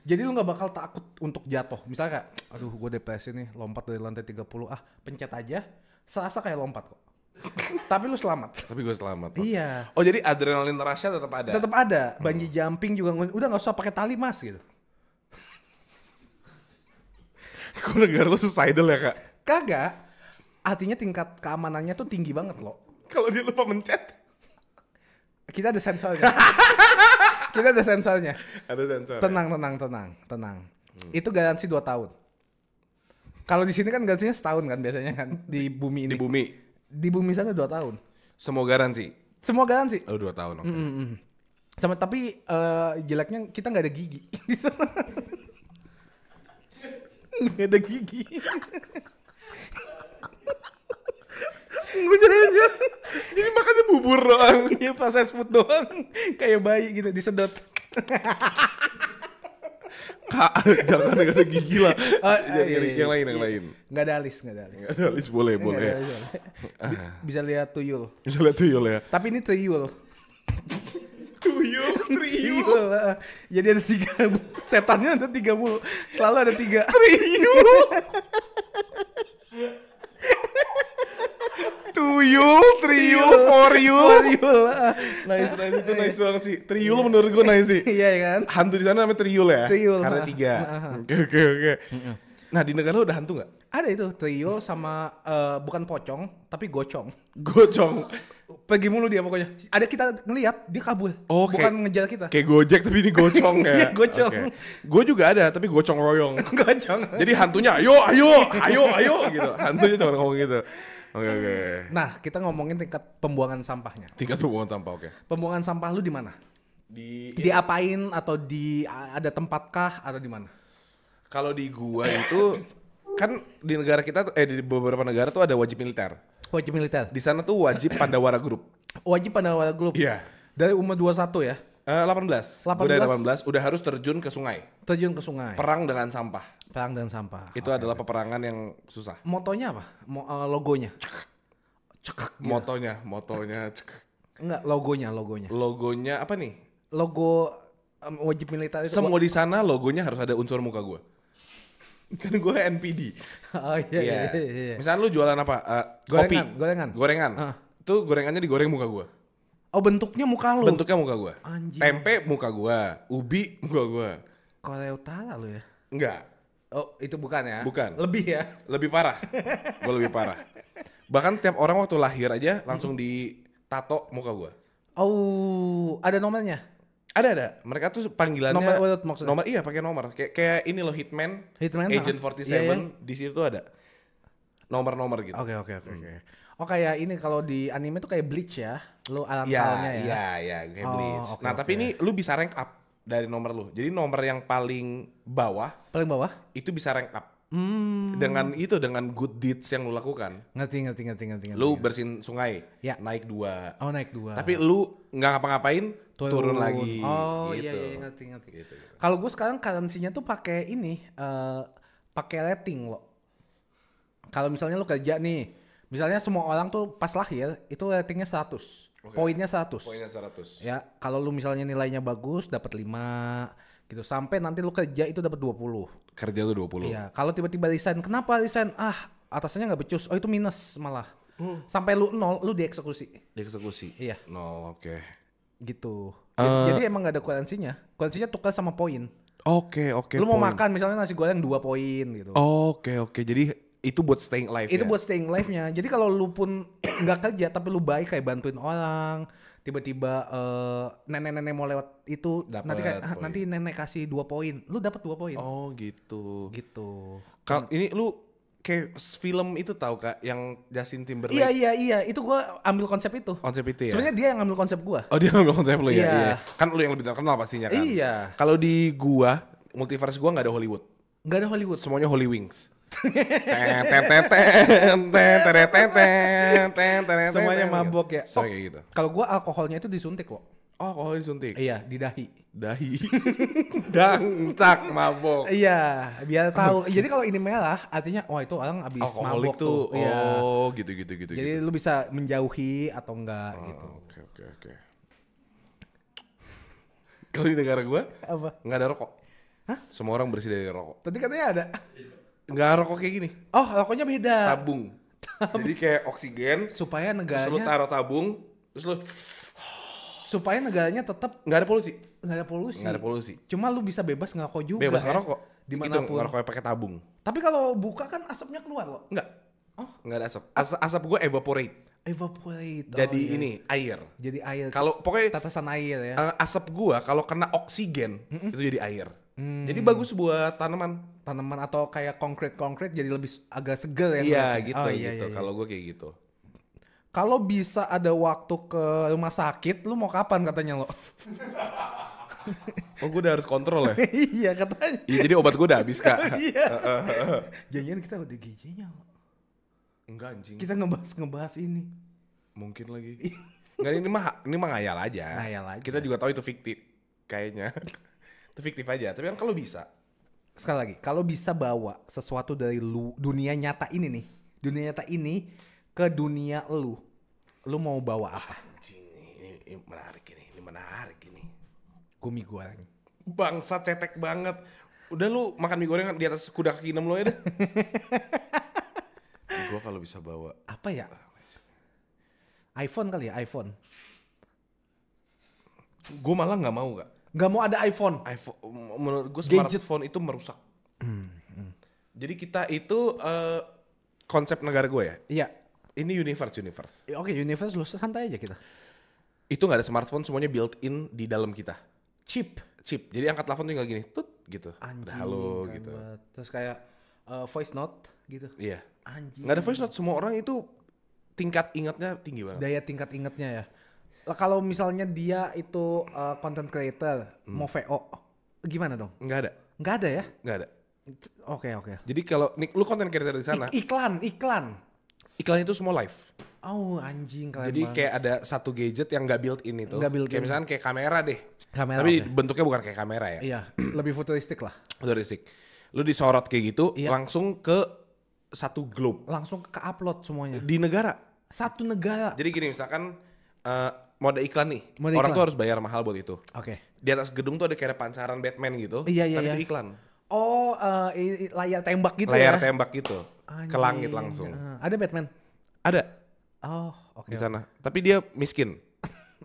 Jadi lu gak bakal takut untuk jatuh. Misalnya kayak, aduh gue depresi nih, lompat dari lantai 30. Pencet aja, serasa kayak lompat kok. Tapi lu selamat. Tapi gue selamat. Iya. Oh jadi adrenalin rush-nya tetap ada? Tetap ada. Bungee jumping juga, udah gak usah pakai tali mas gitu. Kok negara lu suicidal ya kak? Kagak. Artinya tingkat keamanannya tuh tinggi banget loh. Kalau dia lupa mencet? Kita ada sensornya. Ada sensor. Tenang. Itu garansi 2 tahun. Kalau di sini kan garansinya setahun kan biasanya kan di bumi ini. Di bumi sana 2 tahun. Semua garansi. Oh 2 tahun. Oke. Sama tapi jeleknya kita nggak ada gigi. Nggak ada gigi. Jadi makannya bubur doang. Iya proses food doang. Kayak bayi gitu disedot. Kak, jangan ada gigi lah. Yang lain. Nggak ada alis. Boleh. Bisa lihat tuyul. Ya. Tapi ini triul. Tuyul. Jadi ada 3. Setannya ada 3 mulu. Selalu ada 3. Triul, for you. Nice Itu nice banget sih. Triul menurut gue nice sih. Iya kan? Hantu di sana namanya Triul ya? Triul. Karena 3. Oke. Nah di negara lu ada hantu nggak? Ada itu triul sama bukan pocong tapi gocong. Pergi mulu dia pokoknya. Ada kita ngelihat dia kabur. Oh, bukan ngejar kita. Kayak Gojek tapi ini gocong ya. Iya, gocong. Okay. Gue juga ada tapi gocong royong. Gocong. Jadi hantunya ayo gitu. Hantunya cuma ngomong gitu. Oke. Nah, kita ngomongin tingkat pembuangan sampahnya. Tingkat pembuangan sampah, oke. Pembuangan sampah lu di mana? Diapain atau ada tempatkah atau di mana? Kalau di gua itu kan di negara kita di beberapa negara tuh ada wajib militer. Di sana tuh wajib Pandawara Group. Wajib Pandawara Group. Iya. Dari umur 21 ya? 18. Udah 18 udah harus terjun ke sungai. Perang dengan sampah. Itu adalah peperangan yang susah. Motonya apa? Logonya. Cekak. Motonya. Cekak. Enggak, logonya. Logonya apa nih? Logo wajib militer itu. Semua di sana logonya harus ada unsur muka gue. Kan gue NPD. Oh iya. Misalnya lu jualan apa? Kopi. Gorengan. Itu gorengannya digoreng muka gue. Oh bentuknya muka lu? Bentuknya muka gue. Anjing. Tempe muka gue. Ubi muka gue. Korea Utara lu ya? Enggak. Oh itu bukan ya? Bukan. Lebih ya? Lebih parah. Gue lebih parah. Bahkan setiap orang waktu lahir aja langsung ditato muka gue. Oh ada nomornya? Ada. Mereka tuh panggilannya nomor urut maksudnya? Nomor iya pakai nomor. Kayak ini loh Hitman Agent 47 iya. Di situ tuh ada nomor-nomor gitu. Oke. Oh kayak ini kalau di anime tuh kayak Bleach ya, lu alam tahunnya ya? Iya kayak Bleach. Okay, tapi ini lu bisa rank up dari nomor lu. Jadi nomor yang paling bawah itu bisa rank up. Dengan good deeds yang lu lakukan. Ngerti. Lu bersihin sungai, ya. naik 2. Oh naik 2. Tapi lu nggak ngapa-ngapain, turun lagi. Oh gitu. iya ngerti. Gitu. Kalau gue sekarang currency-nya tuh pakai ini, pakai rating loh. Kalau misalnya lu kerja nih, misalnya semua orang tuh pas lahir itu ratingnya 100. Okay. Poinnya 100. Ya, kalau lu misalnya nilainya bagus dapat 5 gitu. Sampai nanti lu kerja itu dapat 20. Kerja lu 20. Iya, kalau tiba-tiba resign, kenapa resign? atasannya nggak becus, oh itu minus malah. Sampai lu 0, lu dieksekusi. Dieksekusi. Iya. 0, oke. Gitu. Jadi emang nggak ada kuaransinya. Kuaransinya tukar sama poin. Oke. Lu mau makan misalnya nasi goreng 2 poin gitu. Oke. Jadi itu buat staying alive Itu ya? buat staying life-nya. Jadi kalau lu pun nggak kerja tapi lu baik kayak bantuin orang, tiba-tiba nenek-nenek mau lewat itu Dapet nanti kayak poin. nanti nenek kasih 2 poin, lu dapat 2 poin. Oh gitu. Gitu. Kalau ini lu kayak film itu tahu Kak yang Justin Timberlake. Iya, itu gua ambil konsep itu. Konsep itu ya. Sebenarnya dia yang ngambil konsep gua. Oh dia ngambil konsep lu ya. Iya. Iya. Kan lu yang lebih terkenal pastinya kan. Iya. Kalau di gua multiverse gua nggak ada Hollywood. Nggak ada Hollywood. Semuanya Holy Wings. Semuanya mabok ya. Semuanya kayak gitu. Kalau gua alkoholnya itu disuntik loh. Oh, kalau disuntik. Iya, di dahi. Dahi. Dangcak mabok. Iya, biar tahu. Jadi kalau ini merah, artinya oh itu orang abis Alkoholik mabok tuh. Iya. Oh, gitu. Jadi lu bisa menjauhi atau enggak gitu. Oke. Kalau di negara gua Apa? nggak ada rokok. Hah? Semua orang bersih dari rokok. Tadi katanya ada. Nggak rokok kayak gini. Oh, rokoknya beda. Tabung. Jadi kayak oksigen. Supaya Terus lu negaranya taruh tabung. Terus lu supaya negaranya tetap nggak ada polusi. nggak ada polusi. Nggak ada polusi. Cuma lu bisa bebas ngerokok juga. Bebas ya. ngerokok. Dimanapun. Itu ngerokoknya pakai tabung. Tapi kalau buka kan asapnya keluar loh. Nggak. Oh. Nggak ada asap. Asap gue evaporate. Evaporate. Jadi iya. ini air. Jadi air. Kalau pokoknya tetesan air ya. asap gua kalau kena oksigen itu jadi air. Jadi bagus buat tanaman. Tanaman atau kayak konkret jadi lebih agak seger ya. Iya ngeliatnya. gitu Oh, gitu. iya. Kalau gua kayak gitu. Kalau bisa ada waktu ke rumah sakit, lu mau kapan katanya lo? Oh gua udah harus kontrol ya. Iya katanya. Iya jadi obat gua udah habis kak. Iya. Jangan kita udah giginya lo. Enggak anjing. Kita ngebahas ini. Mungkin lagi. Enggak ini mah ngayal aja. Ngayal aja. Kita juga tahu itu fiktif kayaknya. Itu fiktif aja. Tapi kan kalau bisa. Sekali lagi, kalau bisa bawa sesuatu dari dunia nyata ini nih, dunia nyata ini ke dunia lu mau bawa apa? Anjing ini menarik ini. Mie goreng. Bangsa cetek banget. Udah lu makan mie goreng di atas kuda kaki 6 lo ya deh. Gua kalau bisa bawa Apa ya? iPhone kali ya, iPhone. Gue malah nggak mau gak. Nggak mau ada iPhone. Menurut gue Gadget. smartphone itu merusak. Jadi kita itu konsep negara gue ya. Iya. Ini universe. Oke, universe lu santai aja kita. Itu nggak ada smartphone, semuanya built in di dalam kita. Chip. Jadi angkat telepon tinggal gini, tut gitu. Anjing. Udah halo keren gitu. banget. Terus kayak voice note gitu. Iya. Anjing. Nggak ada voice note, semua orang itu tingkat ingatnya tinggi banget. Daya tingkat ingatnya ya. Lah, kalau misalnya dia itu content creator mau VO, gimana dong? Nggak ada. Nggak ada ya? Nggak ada. Oke. Jadi kalau lu content creator di sana, Iklan. iklan itu semua live. Oh anjing keren Jadi banget. kayak ada satu gadget yang nggak built in itu. Nggak built kayak in. misalkan kayak kamera deh. Kamera, Tapi oke. bentuknya bukan kayak kamera ya. Iya, lebih futuristik lah. Futuristik. Lu disorot kayak gitu, Iya. langsung ke satu globe Langsung ke upload semuanya. di negara. Satu negara. Jadi gini misalkan mau ada iklan nih, Mau ada orang iklan. tuh harus bayar mahal buat itu. Oke. Di atas gedung tuh ada kayak pancaran Batman gitu, Iya, tapi iya. itu iklan. Oh, layar tembak gitu Layar ya? tembak gitu, ke langit Anjing. langsung. Ada Batman? Ada Oh, oke. di sana. Tapi dia miskin.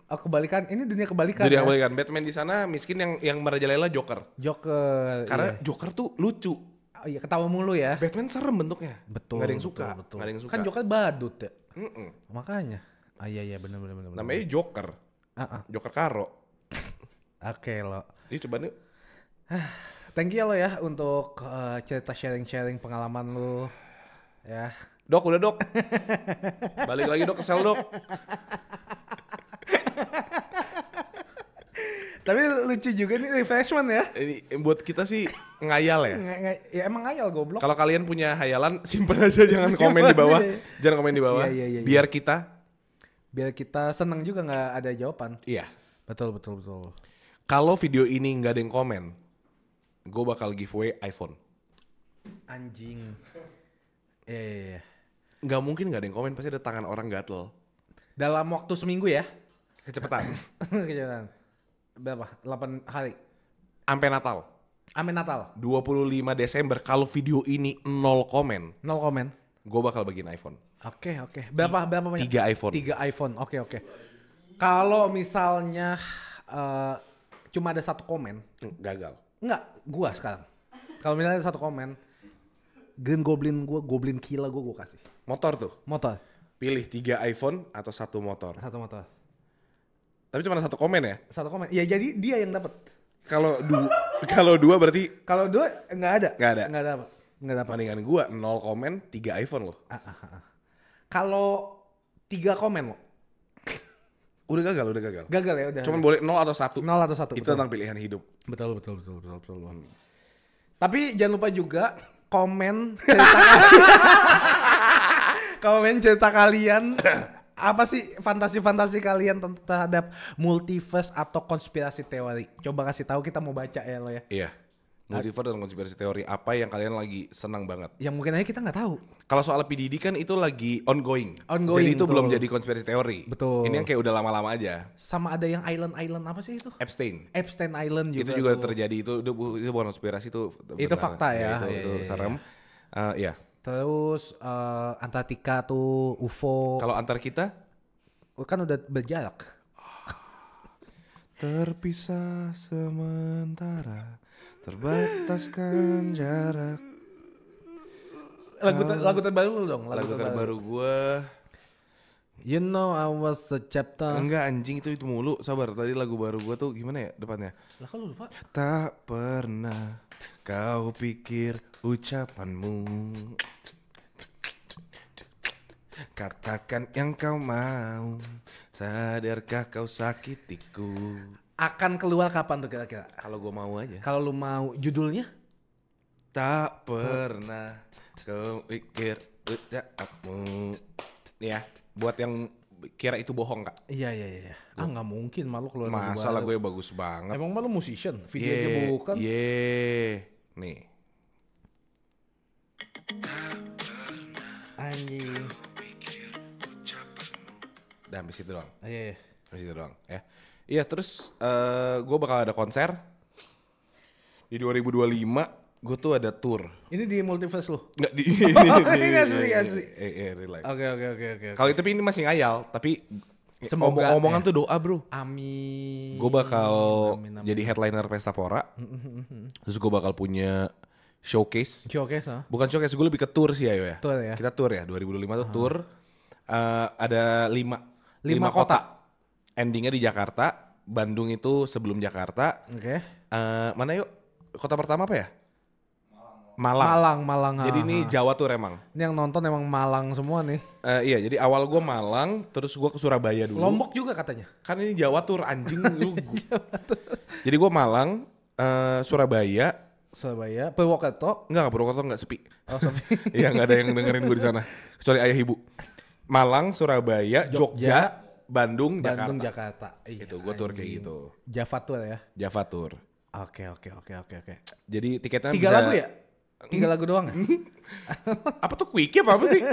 Oh, kebalikan. Ini dunia kebalikan. Jadi ya? kebalikan. Batman di sana miskin, yang merajalela Joker. Joker. Karena iya. Joker tuh lucu. Oh, iya, ketawa mulu ya. Batman serem bentuknya. Betul. Nggak ada yang suka. Betul. Nggak ada yang suka. Kan Joker badut ya. Mm-mm. Makanya. Ah iya benar. Namanya Joker. Joker Karo. Oke lo. Jadi coba nih. Thank you lo ya untuk cerita sharing pengalaman lu. Ya. Dok, udah dok. Balik lagi dok ke sel dok. Tapi lucu juga nih refreshment ya. Ini buat kita sih ngayal ya. Ya emang ngayal goblok. Kalau kalian punya hayalan, simpen aja, jangan komen di bawah. aja. Jangan komen di bawah. Iya. Biar kita. Biar kita seneng juga nggak ada jawaban. Iya. Betul. Kalau video ini nggak ada yang komen, gue bakal giveaway iPhone. Anjing. Iya. Nggak mungkin nggak ada yang komen, pasti ada tangan orang gatel. Dalam waktu seminggu ya? Kecepatan. Kecepatan. Berapa? 8 hari. Sampai Natal. Amin Natal. 25 Desember kalau video ini 0 komen. 0 komen. gue bakal bagiin iPhone. Oke. Berapa banyak? 3 iPhone. 3 iPhone. Oke. Kalau misalnya cuma ada satu komen, Gagal. enggak, gua sekarang. Kalau misalnya ada satu komen, Green Goblin Goblin Killa gua kasih. Motor tuh. Motor. Pilih 3 iPhone atau 1 motor. Satu motor. Tapi cuma ada 1 komen ya. Satu komen. Ya jadi dia yang dapat. Kalau 2 berarti Kalau 2 enggak ada. Nggak ada. Enggak dapat. mendingan gue 0 komen 3 iPhone loh. Kalau 3 komen lo. Udah gagal. Gagal ya udah. Cuman boleh 0 atau 1. 0 atau 1. Itu tentang pilihan hidup. Betul. Tapi jangan lupa juga komen cerita kalian apa sih fantasi kalian terhadap multiverse atau konspirasi teori. Coba kasih tahu, kita mau baca ya lo ya. Iya. Multiverse dan konspirasi teori apa yang kalian lagi senang banget? Yang mungkin aja kita nggak tahu. Kalau soal PDD kan itu lagi ongoing. Jadi itu betul. belum jadi konspirasi teori. Betul. Ini yang kayak udah lama-lama aja. Sama ada yang island apa sih itu? Epstein Island juga. Itu juga terjadi. Itu bukan konspirasi, itu Itu benar. fakta ya. Itu serem. Iya. Terus Antartika tuh UFO. Kalau antar kita Kan udah berjarak. terpisah sementara, terbataskan jarak. Lagu terbaru lu dong. Lagu terbaru gue. You know I was a chapter. Enggak anjing, itu mulu. Sabar, tadi lagu baru gue tuh gimana ya depannya? Lah kalau lupa. Tak pernah kau pikir ucapanmu, katakan yang kau mau, sadarkah kau sakitiku. Akan keluar kapan tuh kira-kira? Kalau gue mau aja. Kalau lu mau judulnya? Tak pernah kau pikir ucapanmu. Ya, buat yang kira itu bohong kak. Iya. Nggak mungkin malu keluar lagu Masa baru. lagu gue bagus banget. Emang malu musician? Video aja bukan? Nih. Anjing. Udah habis itu doang. Iya. Habis itu doang ya. Iya, terus gue bakal ada konser di 2025. Gue tuh ada tour. Ini di multiverse lu? Nggak di Ini asli. Relax. Oke. Kalau itu ini masih ngayal, tapi Semoga omongan tuh doa bro. Amin. Gue bakal Amin. jadi headliner Pesta Pora. Terus gue bakal punya showcase. Showcase ah. Bukan showcase, gue lebih ke tour sih Ayo ya. Tour ya? Kita tour ya, 2025 tuh tour. Ada 5 kota. Endingnya di Jakarta. Bandung itu sebelum Jakarta. Oke. Mana yuk? Kota pertama apa ya? Malang. Malang. Jadi ini Jawa tuh emang. Ini yang nonton emang Malang semua nih. Iya, jadi awal gue Malang, terus gue ke Surabaya dulu. Lombok juga katanya. Kan ini Jawa tuh anjing lu. Jadi gue Malang, Surabaya. Purwokerto. Enggak, Purwokerto enggak sepi. Oh, sepi. Iya, enggak ada yang dengerin gue di sana. Kecuali ayah ibu. Malang, Surabaya, Jogja, Bandung, Jakarta. Iya, itu gue tour kayak gitu. Java Tour ya. Java Tour. Oke. Jadi tiketnya 3 bisa... lagu ya? 3 lagu doang ya? Apa tuh quickie apa sih?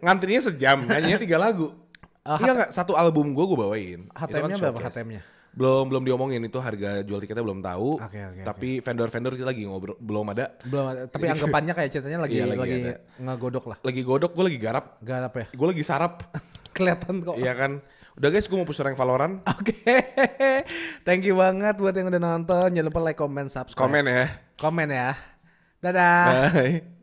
Ngantrinya sejam, nyanyinya 3 lagu. Enggak, satu album gue bawain. HTM-nya Itu kan berapa showcase. HTM-nya? Belum diomongin, itu harga jual tiketnya belum tahu. Oke. Tapi vendor-vendor kita lagi ngobrol, belum ada. Belum ada. Tapi anggapannya kayak ceritanya lagi Iya, lagi ada. ngegodok lah. Lagi godok, gue lagi garap. Garap ya? Gue lagi sarap. Kelihatan kok. Iya kan. Udah guys, gue mau push rank Valorant. Oke. Thank you banget buat yang udah nonton. Jangan lupa like, comment, subscribe. Komen ya. Komen ya. Dadah. Bye.